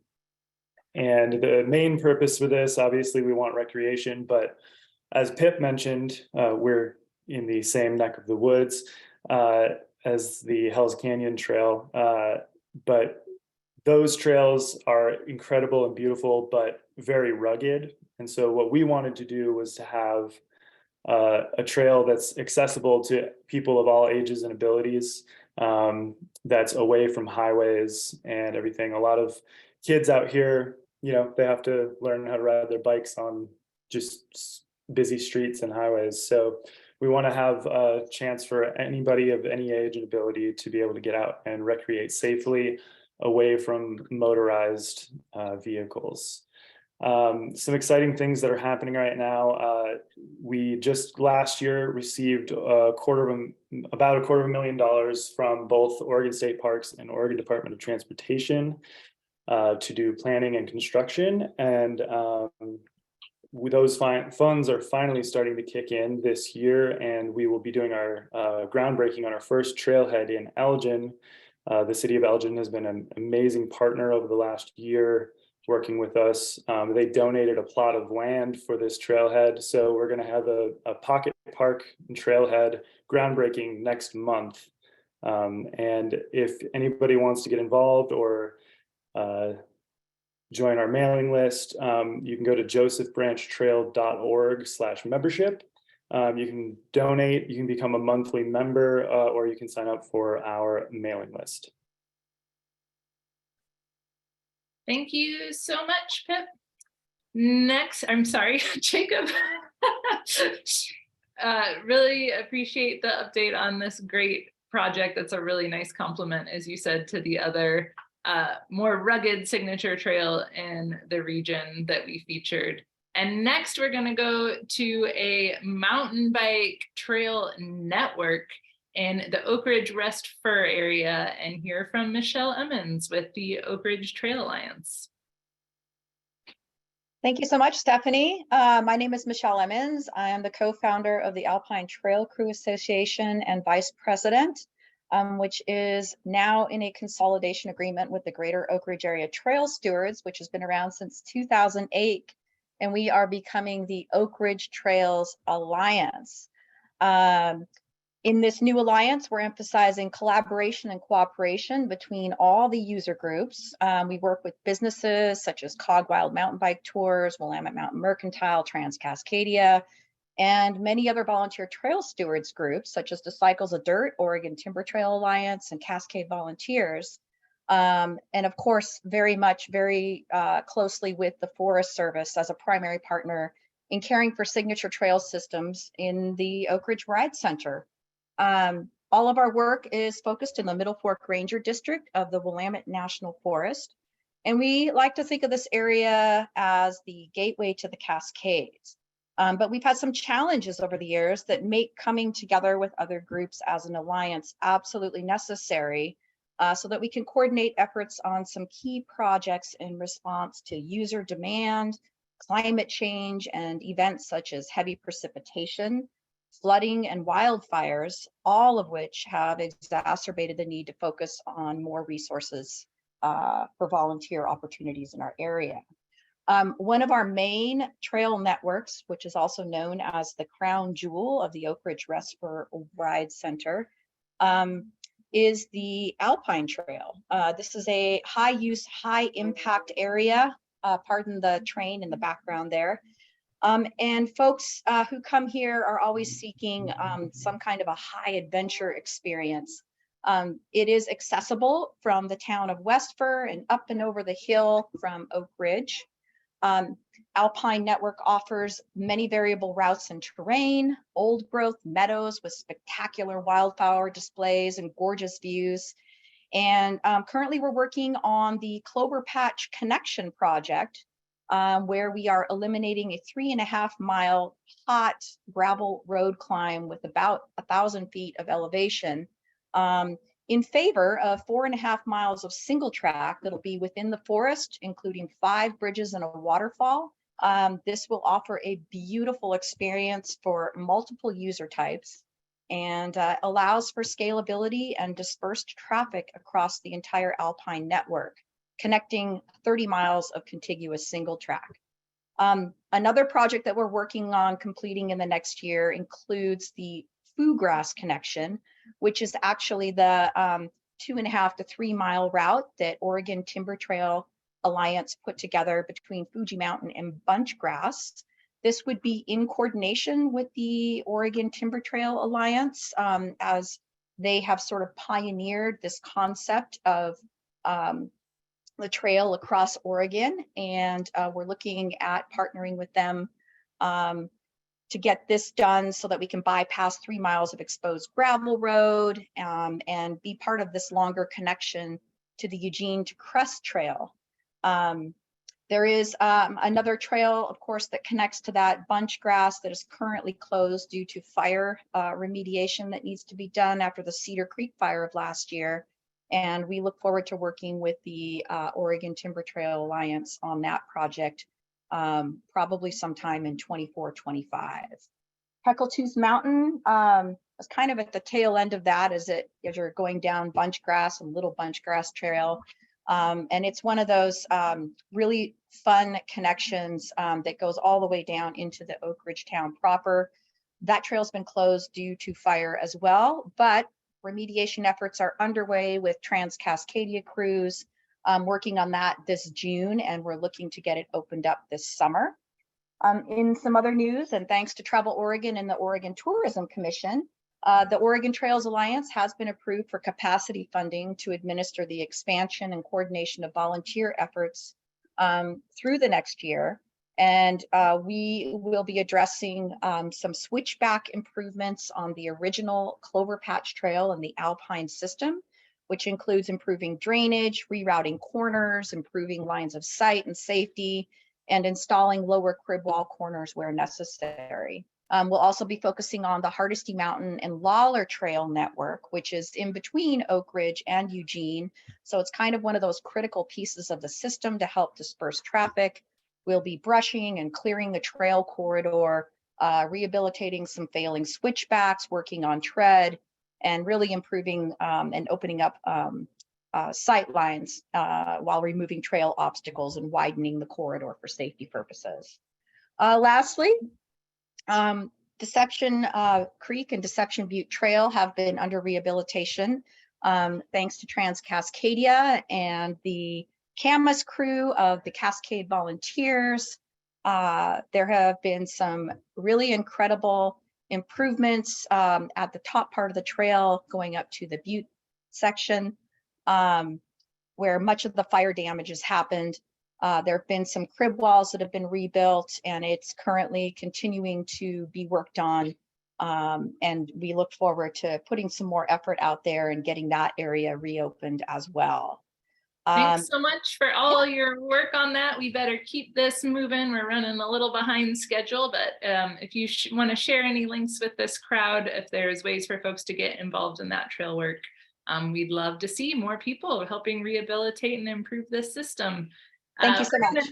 [SPEAKER 9] the main purpose for this, obviously we want recreation, but as Pip mentioned, we're in the same neck of the woods as the Hells Canyon Trail, but those trails are incredible and beautiful, but very rugged. And so what we wanted to do was to have a trail that's accessible to people of all ages and abilities, that's away from highways and everything. A lot of kids out here, you know, they have to learn how to ride their bikes on just busy streets and highways. So we want to have a chance for anybody of any age and ability to be able to get out and recreate safely away from motorized vehicles. Some exciting things that are happening right now. We just last year received about $250,000 from both Oregon State Parks and Oregon Department of Transportation to do planning and construction. And those funds are finally starting to kick in this year, and we will be doing our groundbreaking on our first trailhead in Elgin. The city of Elgin has been an amazing partner over the last year working with us. They donated a plot of land for this trailhead. So we're going to have a pocket park and trailhead groundbreaking next month. And if anybody wants to get involved or join our mailing list, you can go to josephbranchtrail.org/membership. You can donate, you can become a monthly member, or you can sign up for our mailing list.
[SPEAKER 1] Thank you so much, Pip. Next, I'm sorry, Jacob. Really appreciate the update on this great project. That's a really nice compliment, as you said, to the other more rugged signature trail in the region that we featured. And next, we're going to go to a mountain bike trail network in the Oak Ridge Rest Fur area and hear from Michelle Emmons with the Oak Ridge Trail Alliance.
[SPEAKER 10] Thank you so much, Stephanie. My name is Michelle Emmons. I am the co-founder of the Alpine Trail Crew Association and vice president, which is now in a consolidation agreement with the Greater Oak Ridge Area Trail Stewards, which has been around since 2008. And we are becoming the Oak Ridge Trails Alliance. In this new alliance, we're emphasizing collaboration and cooperation between all the user groups. We work with businesses such as Cog Wild Mountain Bike Tours, Willamette Mountain Mercantile, Trans-Cascadia, and many other volunteer trail stewards groups such as the Cycles of Dirt, Oregon Timber Trail Alliance, and Cascade Volunteers. And of course, very closely with the Forest Service as a primary partner in caring for signature trail systems in the Oak Ridge Ride Center. All of our work is focused in the Middle Fork Ranger District of the Willamette National Forest. And we like to think of this area as the gateway to the Cascades. But we've had some challenges over the years that make coming together with other groups as an alliance absolutely necessary, so that we can coordinate efforts on some key projects in response to user demand, climate change, and events such as heavy precipitation, flooding, and wildfires, all of which have exacerbated the need to focus on more resources for volunteer opportunities in our area. One of our main trail networks, which is also known as the crown jewel of the Oak Ridge Rest for Ride Center, is the Alpine Trail. This is a high use, high impact area. Pardon the train in the background there. And folks who come here are always seeking some kind of a high adventure experience. It is accessible from the town of Westford and up and over the hill from Oak Ridge. Alpine Network offers many variable routes and terrain, old growth meadows with spectacular wildflower displays and gorgeous views. And currently we're working on the Clover Patch Connection project, where we are eliminating a 3.5 mile hot gravel road climb with about 1,000 feet of elevation, in favor of 4.5 miles of single track that'll be within the forest, including 5 bridges and a waterfall. This will offer a beautiful experience for multiple user types and allows for scalability and dispersed traffic across the entire Alpine network, connecting 30 miles of contiguous single track. Another project that we're working on completing in the next year includes the Foodgrass connection, which is actually the 2.5 to 3 mile route that Oregon Timber Trail Alliance put together between Fuji Mountain and Bunchgrass. This would be in coordination with the Oregon Timber Trail Alliance, as they have sort of pioneered this concept of the trail across Oregon. And we're looking at partnering with them to get this done so that we can bypass 3 miles of exposed gravel road and be part of this longer connection to the Eugene to Crest Trail. There is another trail, of course, that connects to that Bunchgrass that is currently closed due to fire remediation that needs to be done after the Cedar Creek fire of last year. And we look forward to working with the Oregon Timber Trail Alliance on that project, probably sometime in 24-25. Heckletooth Mountain is kind of at the tail end of that as you're going down Bunchgrass and Little Bunchgrass Trail. And it's one of those really fun connections that goes all the way down into the Oak Ridge town proper. That trail's been closed due to fire as well, but remediation efforts are underway with Trans-Cascadia crews working on that this June, and we're looking to get it opened up this summer. In some other news, and thanks to Travel Oregon and the Oregon Tourism Commission, the Oregon Trails Alliance has been approved for capacity funding to administer the expansion and coordination of volunteer efforts through the next year. And we will be addressing some switchback improvements on the original Clover Patch Trail and the Alpine system, which includes improving drainage, rerouting corners, improving lines of sight and safety, and installing lower crib wall corners where necessary. We'll also be focusing on the Hardesty Mountain and Lawler Trail network, which is in between Oak Ridge and Eugene. So it's kind of one of those critical pieces of the system to help disperse traffic. We'll be brushing and clearing the trail corridor, rehabilitating some failing switchbacks, working on tread, and really improving and opening up sight lines while removing trail obstacles and widening the corridor for safety purposes. Lastly, Deception Creek and Deception Butte Trail have been under rehabilitation thanks to Trans-Cascadia and the Camas crew of the Cascade Volunteers. There have been some really incredible improvements at the top part of the trail going up to the Butte section where much of the fire damage has happened. There have been some crib walls that have been rebuilt, and it's currently continuing to be worked on. And we look forward to putting some more effort out there and getting that area reopened as well.
[SPEAKER 1] Thanks so much for all your work on that. We better keep this moving. We're running a little behind schedule, but if you want to share any links with this crowd, if there's ways for folks to get involved in that trail work, we'd love to see more people helping rehabilitate and improve this system.
[SPEAKER 10] Thank you so much.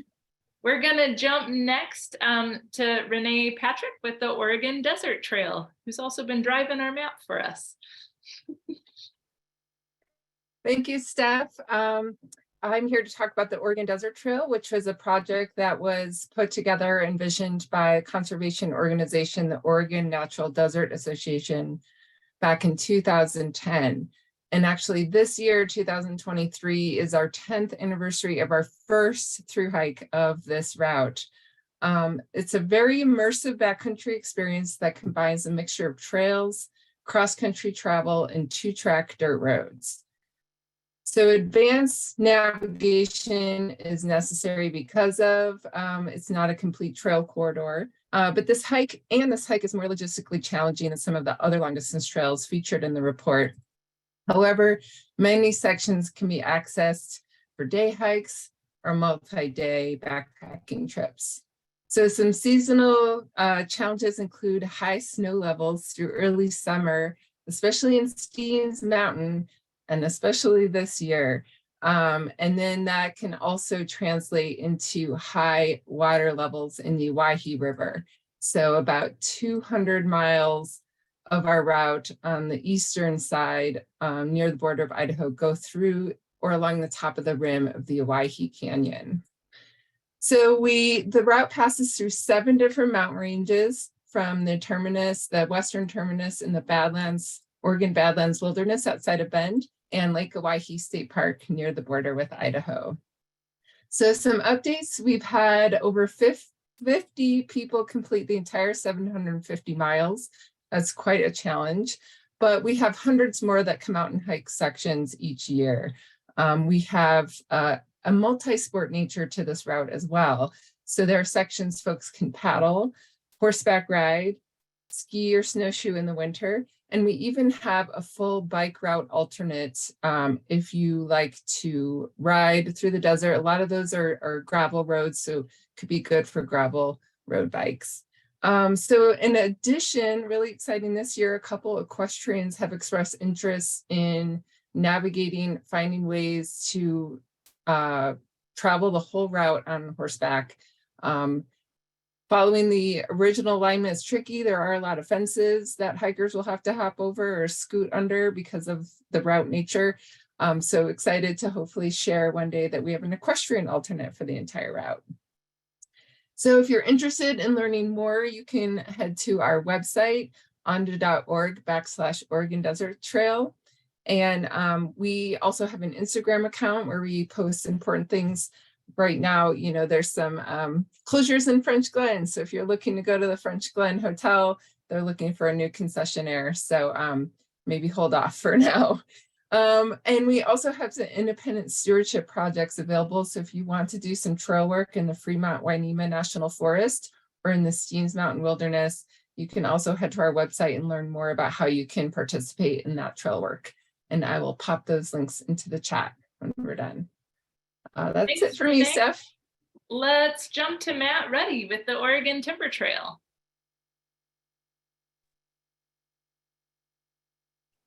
[SPEAKER 1] We're gonna jump next to Renee Patrick with the Oregon Desert Trail, who's also been driving our map for us.
[SPEAKER 2] Thank you, Steph. I'm here to talk about the Oregon Desert Trail, which was a project that was put together, envisioned by a conservation organization, the Oregon Natural Desert Association, back in 2010. And actually this year, 2023, is our 10th anniversary of our first through hike of this route. It's a very immersive backcountry experience that combines a mixture of trails, cross-country travel, and 2-track dirt roads. So advanced navigation is necessary because of it's not a complete trail corridor, but this hike is more logistically challenging than some of the other long distance trails featured in the report. However, many sections can be accessed for day hikes or multi-day backpacking trips. So some seasonal challenges include high snow levels through early summer, especially in Steens Mountain, and especially this year. And then that can also translate into high water levels in the Owyhee River. So about 200 miles of our route on the eastern side, near the border of Idaho, go through or along the top of the rim of the Owyhee Canyon. So the route passes through 7 different mountain ranges, from the terminus, the western terminus in the Badlands, Oregon Badlands Wilderness outside of Bend, and Lake Owyhee State Park near the border with Idaho. So some updates: we've had over 50 people complete the entire 750 miles. That's quite a challenge, but we have hundreds more that come out and hike sections each year. We have a multi-sport nature to this route as well. So there are sections folks can paddle, horseback ride, ski or snowshoe in the winter, and we even have a full bike route alternate if you like to ride through the desert. A lot of those are gravel roads, so could be good for gravel road bikes. So in addition, really exciting this year, a couple equestrians have expressed interest in navigating, finding ways to travel the whole route on horseback. Following the original alignment is tricky. There are a lot of fences that hikers will have to hop over or scoot under because of the route nature. So excited to hopefully share one day that we have an equestrian alternate for the entire route. So if you're interested in learning more, you can head to our website, ondot.org/Oregon Desert Trail. And we also have an Instagram account where we post important things. Right now, you know, there's some closures in French Glen. So if you're looking to go to the French Glen Hotel, they're looking for a new concessionaire. So maybe hold off for now. And we also have some independent stewardship projects available. So if you want to do some trail work in the Fremont-Wainema National Forest or in the Steens Mountain Wilderness, you can also head to our website and learn more about how you can participate in that trail work. And I will pop those links into the chat when we're done. That's
[SPEAKER 1] Thanks,
[SPEAKER 2] it for
[SPEAKER 1] Renee.
[SPEAKER 2] me, Steph.
[SPEAKER 1] Let's jump to Matt Ruddy with the Oregon Timber Trail.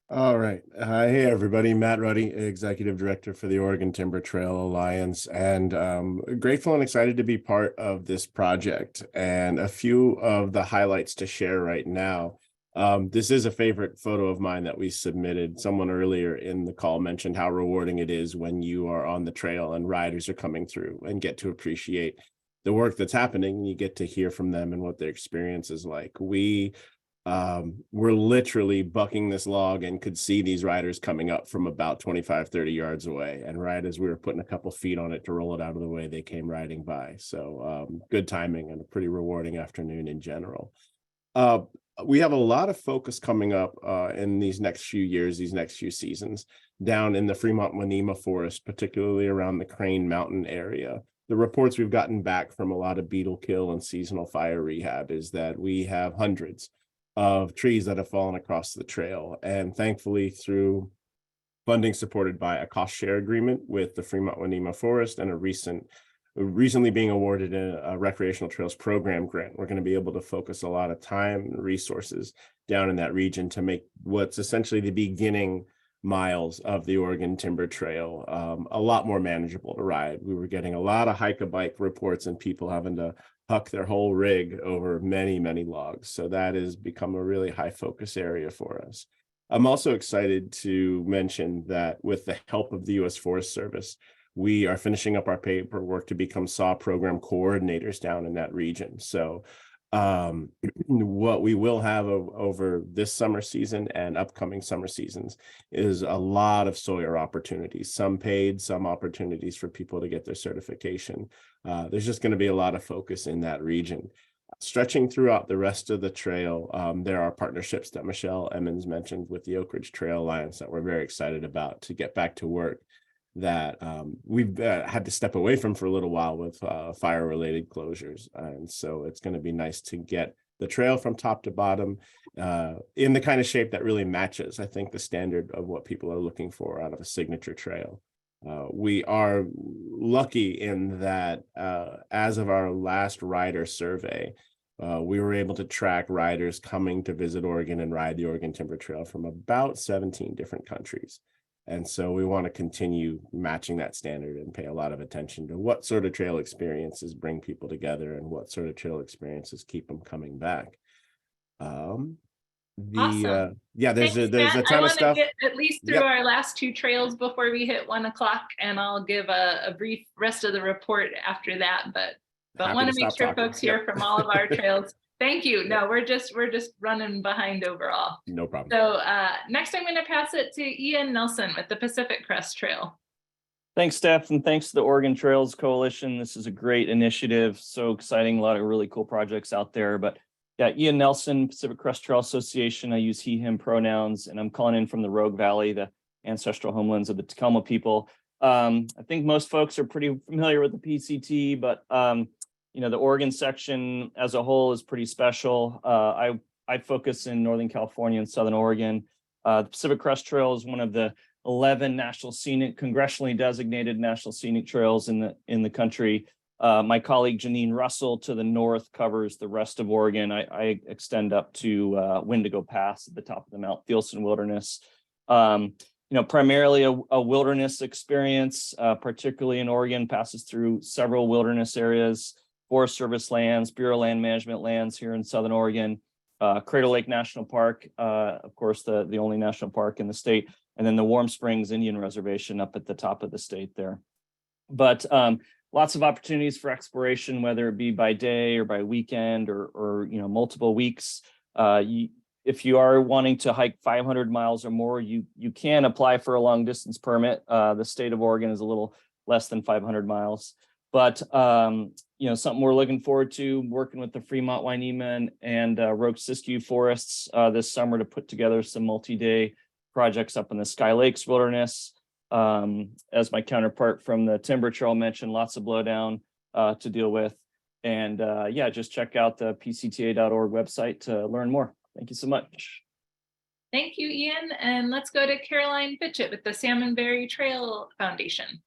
[SPEAKER 11] All right. Hey, everybody. Matt Ruddy, Executive Director for the Oregon Timber Trail Alliance, and grateful and excited to be part of this project. And a few of the highlights to share right now. This is a favorite photo of mine that we submitted. Someone earlier in the call mentioned how rewarding it is when you are on the trail and riders are coming through and get to appreciate the work that's happening. You get to hear from them and what their experience is like. We're literally bucking this log and could see these riders coming up from about 25, 30 yards away. And right as we were putting a couple feet on it to roll it out of the way, they came riding by. So good timing and a pretty rewarding afternoon in general. We have a lot of focus coming up in these next few years, these next few seasons, down in the Fremont-Wainema Forest, particularly around the Crane Mountain area. The reports we've gotten back from a lot of beetle kill and seasonal fire rehab is that we have hundreds of trees that have fallen across the trail. And thankfully, through funding supported by a cost share agreement with the Fremont-Waneema Forest and a recently being awarded a recreational trails program grant. We're going to be able to focus a lot of time and resources down in that region to make what's essentially the beginning miles of the Oregon Timber Trail a lot more manageable to ride. We were getting a lot of hike-a-bike reports and people having to huck their whole rig over many, many logs. So that has become a really high focus area for us. I'm also excited to mention that with the help of the U.S. Forest Service, we are finishing up our paperwork to become SAW program coordinators down in that region. So what we will have over this summer season and upcoming summer seasons is a lot of Sawyer opportunities, some paid, some opportunities for people to get their certification. There's just going to be a lot of focus in that region. Stretching throughout the rest of the trail, there are partnerships that Michelle Emmons mentioned with the Oak Ridge Trail Alliance that we're very excited about to get back to work that we've had to step away from for a little while with fire-related closures. And so it's going to be nice to get the trail from top to bottom in the kind of shape that really matches, I think, the standard of what people are looking for out of a signature trail. We are lucky in that as of our last rider survey, we were able to track riders coming to visit Oregon and ride the Oregon Timber Trail from about 17 different countries. And so we want to continue matching that standard and pay a lot of attention to what sort of trail experiences bring people together and what sort of trail experiences keep them coming back.
[SPEAKER 1] Awesome.
[SPEAKER 11] Yeah, there's
[SPEAKER 1] Thanks,
[SPEAKER 11] a
[SPEAKER 1] Matt.
[SPEAKER 11] ton of stuff.
[SPEAKER 1] I want to get at least through
[SPEAKER 11] Yep.
[SPEAKER 1] our last two trails before we hit 1 o'clock, and I'll give a brief rest of the report after that. But
[SPEAKER 11] Happy
[SPEAKER 1] want
[SPEAKER 11] to
[SPEAKER 1] to make
[SPEAKER 11] stop
[SPEAKER 1] sure
[SPEAKER 11] talking.
[SPEAKER 1] folks hear
[SPEAKER 11] Yep.
[SPEAKER 1] from all of our trails. Thank you. No, we're just running behind overall.
[SPEAKER 11] No problem.
[SPEAKER 1] So next I'm going to pass it to Ian Nelson with the Pacific Crest Trail.
[SPEAKER 12] Thanks, Steph, and thanks to the Oregon Trails Coalition. This is a great initiative. So exciting. A lot of really cool projects out there. But yeah, Ian Nelson, Pacific Crest Trail Association. I use he, him pronouns, and I'm calling in from the Rogue Valley, the ancestral homelands of the Tacoma people. I think most folks are pretty familiar with the PCT, but you know, the Oregon section as a whole is pretty special. I focus in Northern California and Southern Oregon. The Pacific Crest Trail is one of the 11 national scenic, congressionally designated national scenic trails in the country. My colleague Janine Russell to the north covers the rest of Oregon. I extend up to Wendigo Pass at the top of the Mount Thielsen Wilderness. You know, primarily a wilderness experience, particularly in Oregon, passes through several wilderness areas, Forest Service lands, Bureau of Land Management lands here in Southern Oregon, Crater Lake National Park, of course, the only national park in the state, and then the Warm Springs Indian Reservation up at the top of the state there. But lots of opportunities for exploration, whether it be by day or by weekend or you know, multiple weeks. If you are wanting to hike 500 miles or more, you can apply for a long distance permit. The state of Oregon is a little less than 500 miles. But, you know, something we're looking forward to, working with the Fremont-Waneema and Rogue Siskiyou forests this summer to put together some multi-day projects up in the Sky Lakes Wilderness. As my counterpart from the Timber Trail mentioned, lots of blowdown to deal with. And yeah, just check out the pcta.org website to learn more. Thank you so much.
[SPEAKER 1] Thank you, Ian. And let's go to Caroline Fitchett with the Salmonberry Trail Foundation.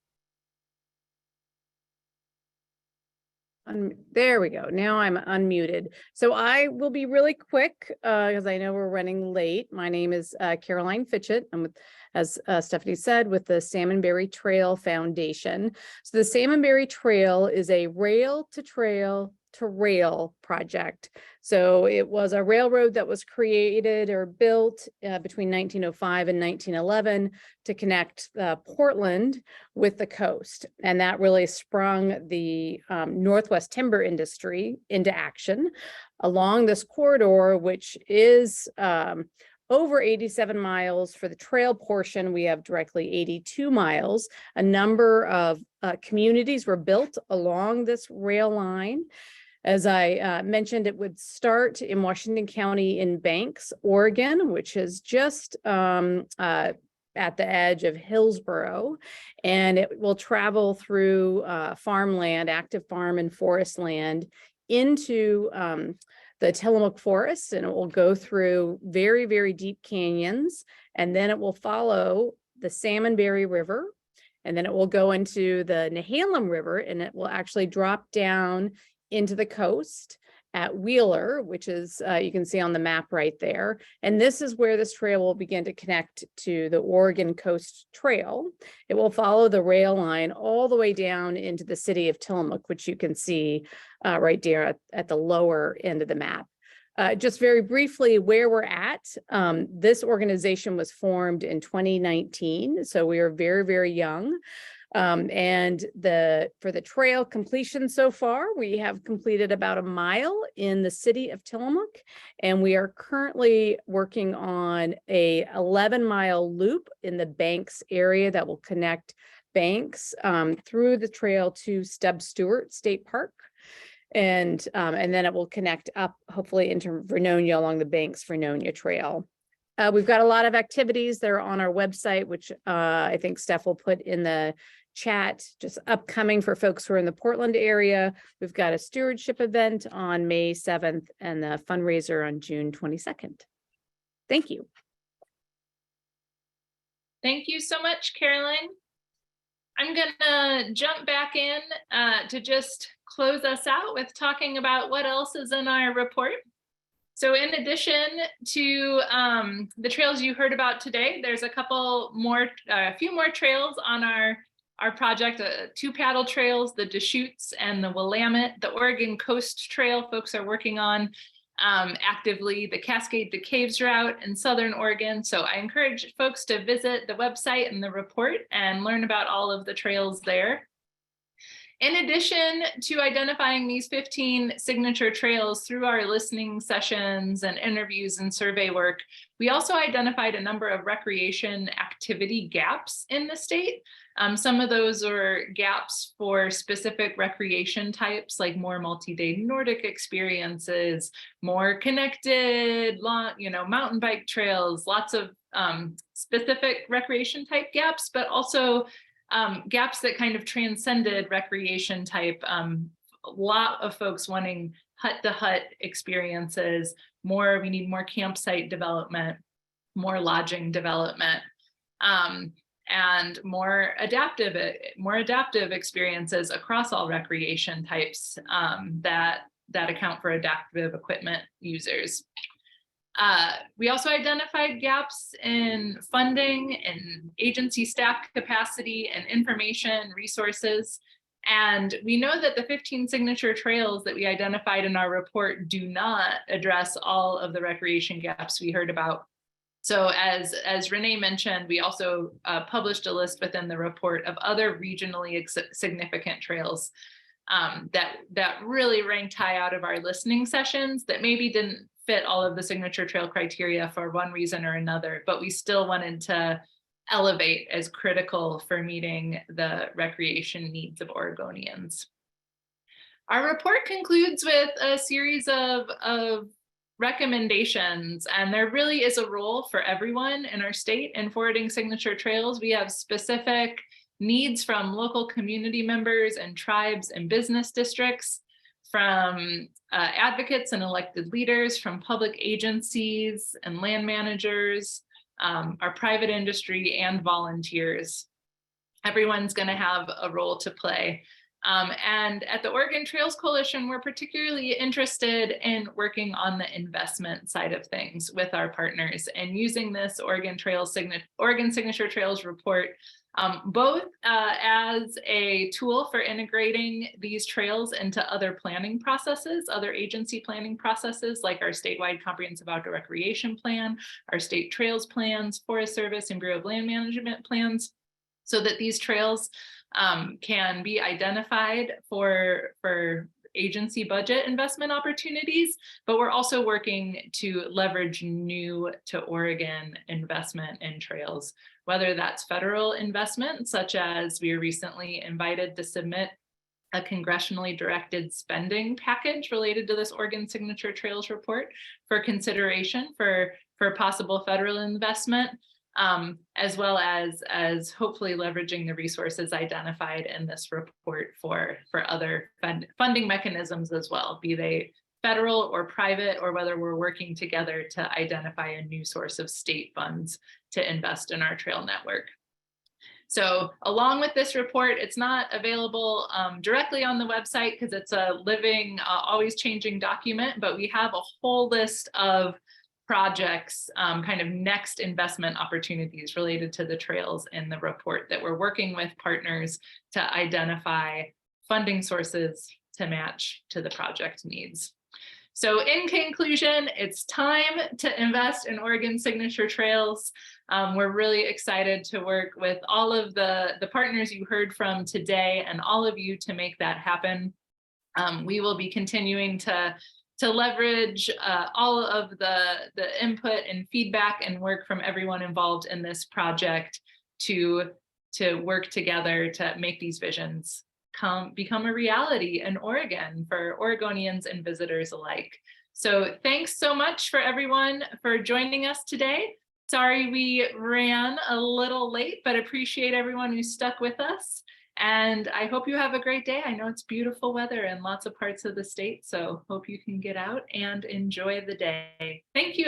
[SPEAKER 13] There we go. Now I'm unmuted. So I will be really quick because I know we're running late. My name is Caroline Fitchett. I'm with, as Stephanie said, with the Salmonberry Trail Foundation. So the Salmonberry Trail is a rail to rail project. So it was a railroad that was created or built between 1905 and 1911 to connect Portland with the coast. And that really sprung the Northwest timber industry into action along this corridor, which is over 87 miles. For the trail portion, we have directly 82 miles. A number of communities were built along this rail line. As I mentioned, it would start in Washington County in Banks, Oregon, which is just at the edge of Hillsboro, and it will travel through farmland, active farm and forest land into the Tillamook Forest, and it will go through very, very deep canyons, and then it will follow the Salmonberry River, and then it will go into the Nehalem River, and it will actually drop down into the coast at Wheeler, which is, you can see on the map right there. And this is where this trail will begin to connect to the Oregon Coast Trail. It will follow the rail line all the way down into the city of Tillamook, which you can see right there at the lower end of the map. Just very briefly where we're at, this organization was formed in 2019, so we are very, very young. And for the trail completion so far, we have completed about a mile in the city of Tillamook, and we are currently working on a 11-mile loop in the Banks area that will connect Banks through the trail to Stubb Stewart State Park. And then it will connect up hopefully into Vernonia along the Banks Vernonia Trail. We've got a lot of activities that are on our website, which I think Steph will put in the chat, just upcoming for folks who are in the Portland area. We've got a stewardship event on May 7th and the fundraiser on June 22nd. Thank you.
[SPEAKER 1] Thank you so much, Caroline. I'm gonna jump back in to just close us out with talking about what else is in our report. So in addition to the trails you heard about today, there's a few more trails on our project, 2 paddle trails, the Deschutes and the Willamette. The Oregon Coast Trail folks are working on actively, the Cascade to Caves route in Southern Oregon. So I encourage folks to visit the website and the report and learn about all of the trails there. In addition to identifying these 15 signature trails through our listening sessions and interviews and survey work, we also identified a number of recreation activity gaps in the state. Some of those are gaps for specific recreation types, like more multi-day Nordic experiences, more connected, mountain bike trails, lots of specific recreation type gaps, but also gaps that kind of transcended recreation type. A lot of folks wanting hut-to-hut experiences, we need more campsite development, more lodging development, and more adaptive experiences across all recreation types that account for adaptive equipment users. We also identified gaps in funding and agency staff capacity and information resources. And we know that the 15 signature trails that we identified in our report do not address all of the recreation gaps we heard about. So as Renee mentioned, we also published a list within the report of other regionally significant trails that really ranked high out of our listening sessions that maybe didn't fit all of the signature trail criteria for one reason or another, but we still wanted to elevate as critical for meeting the recreation needs of Oregonians. Our report concludes with a series of recommendations, and there really is a role for everyone in our state in forwarding signature trails. We have specific needs from local community members and tribes and business districts, from advocates and elected leaders, from public agencies and land managers, our private industry and volunteers. Everyone's going to have a role to play. And at the Oregon Trails Coalition, we're particularly interested in working on the investment side of things with our partners and using this Oregon Signature Trails report both as a tool for integrating these trails into other planning processes, other agency planning processes, like our statewide comprehensive outdoor recreation plan, our state trails plans, Forest Service and Bureau of Land Management plans, so that these trails can be identified for agency budget investment opportunities, but we're also working to leverage new to Oregon investment in trails, whether that's federal investment, such as we were recently invited to submit a congressionally directed spending package related to this Oregon Signature Trails report for consideration for possible federal investment, as well as hopefully leveraging the resources identified in this report for other funding mechanisms as well, be they federal or private, or whether we're working together to identify a new source of state funds to invest in our trail network. So along with this report, it's not available directly on the website because it's a living, always changing document, but we have a whole list of projects, kind of next investment opportunities related to the trails in the report that we're working with partners to identify funding sources to match to the project needs. So in conclusion, it's time to invest in Oregon Signature Trails. We're really excited to work with all of the partners you heard from today and all of you to make that happen. We will be continuing to leverage all of the input and feedback and work from everyone involved in this project to work together to make these visions become a reality in Oregon for Oregonians and visitors alike. So thanks so much for everyone for joining us today. Sorry we ran a little late, but appreciate everyone who stuck with us. And I hope you have a great day. I know it's beautiful weather in lots of parts of the state, so hope you can get out and enjoy the day. Thank you.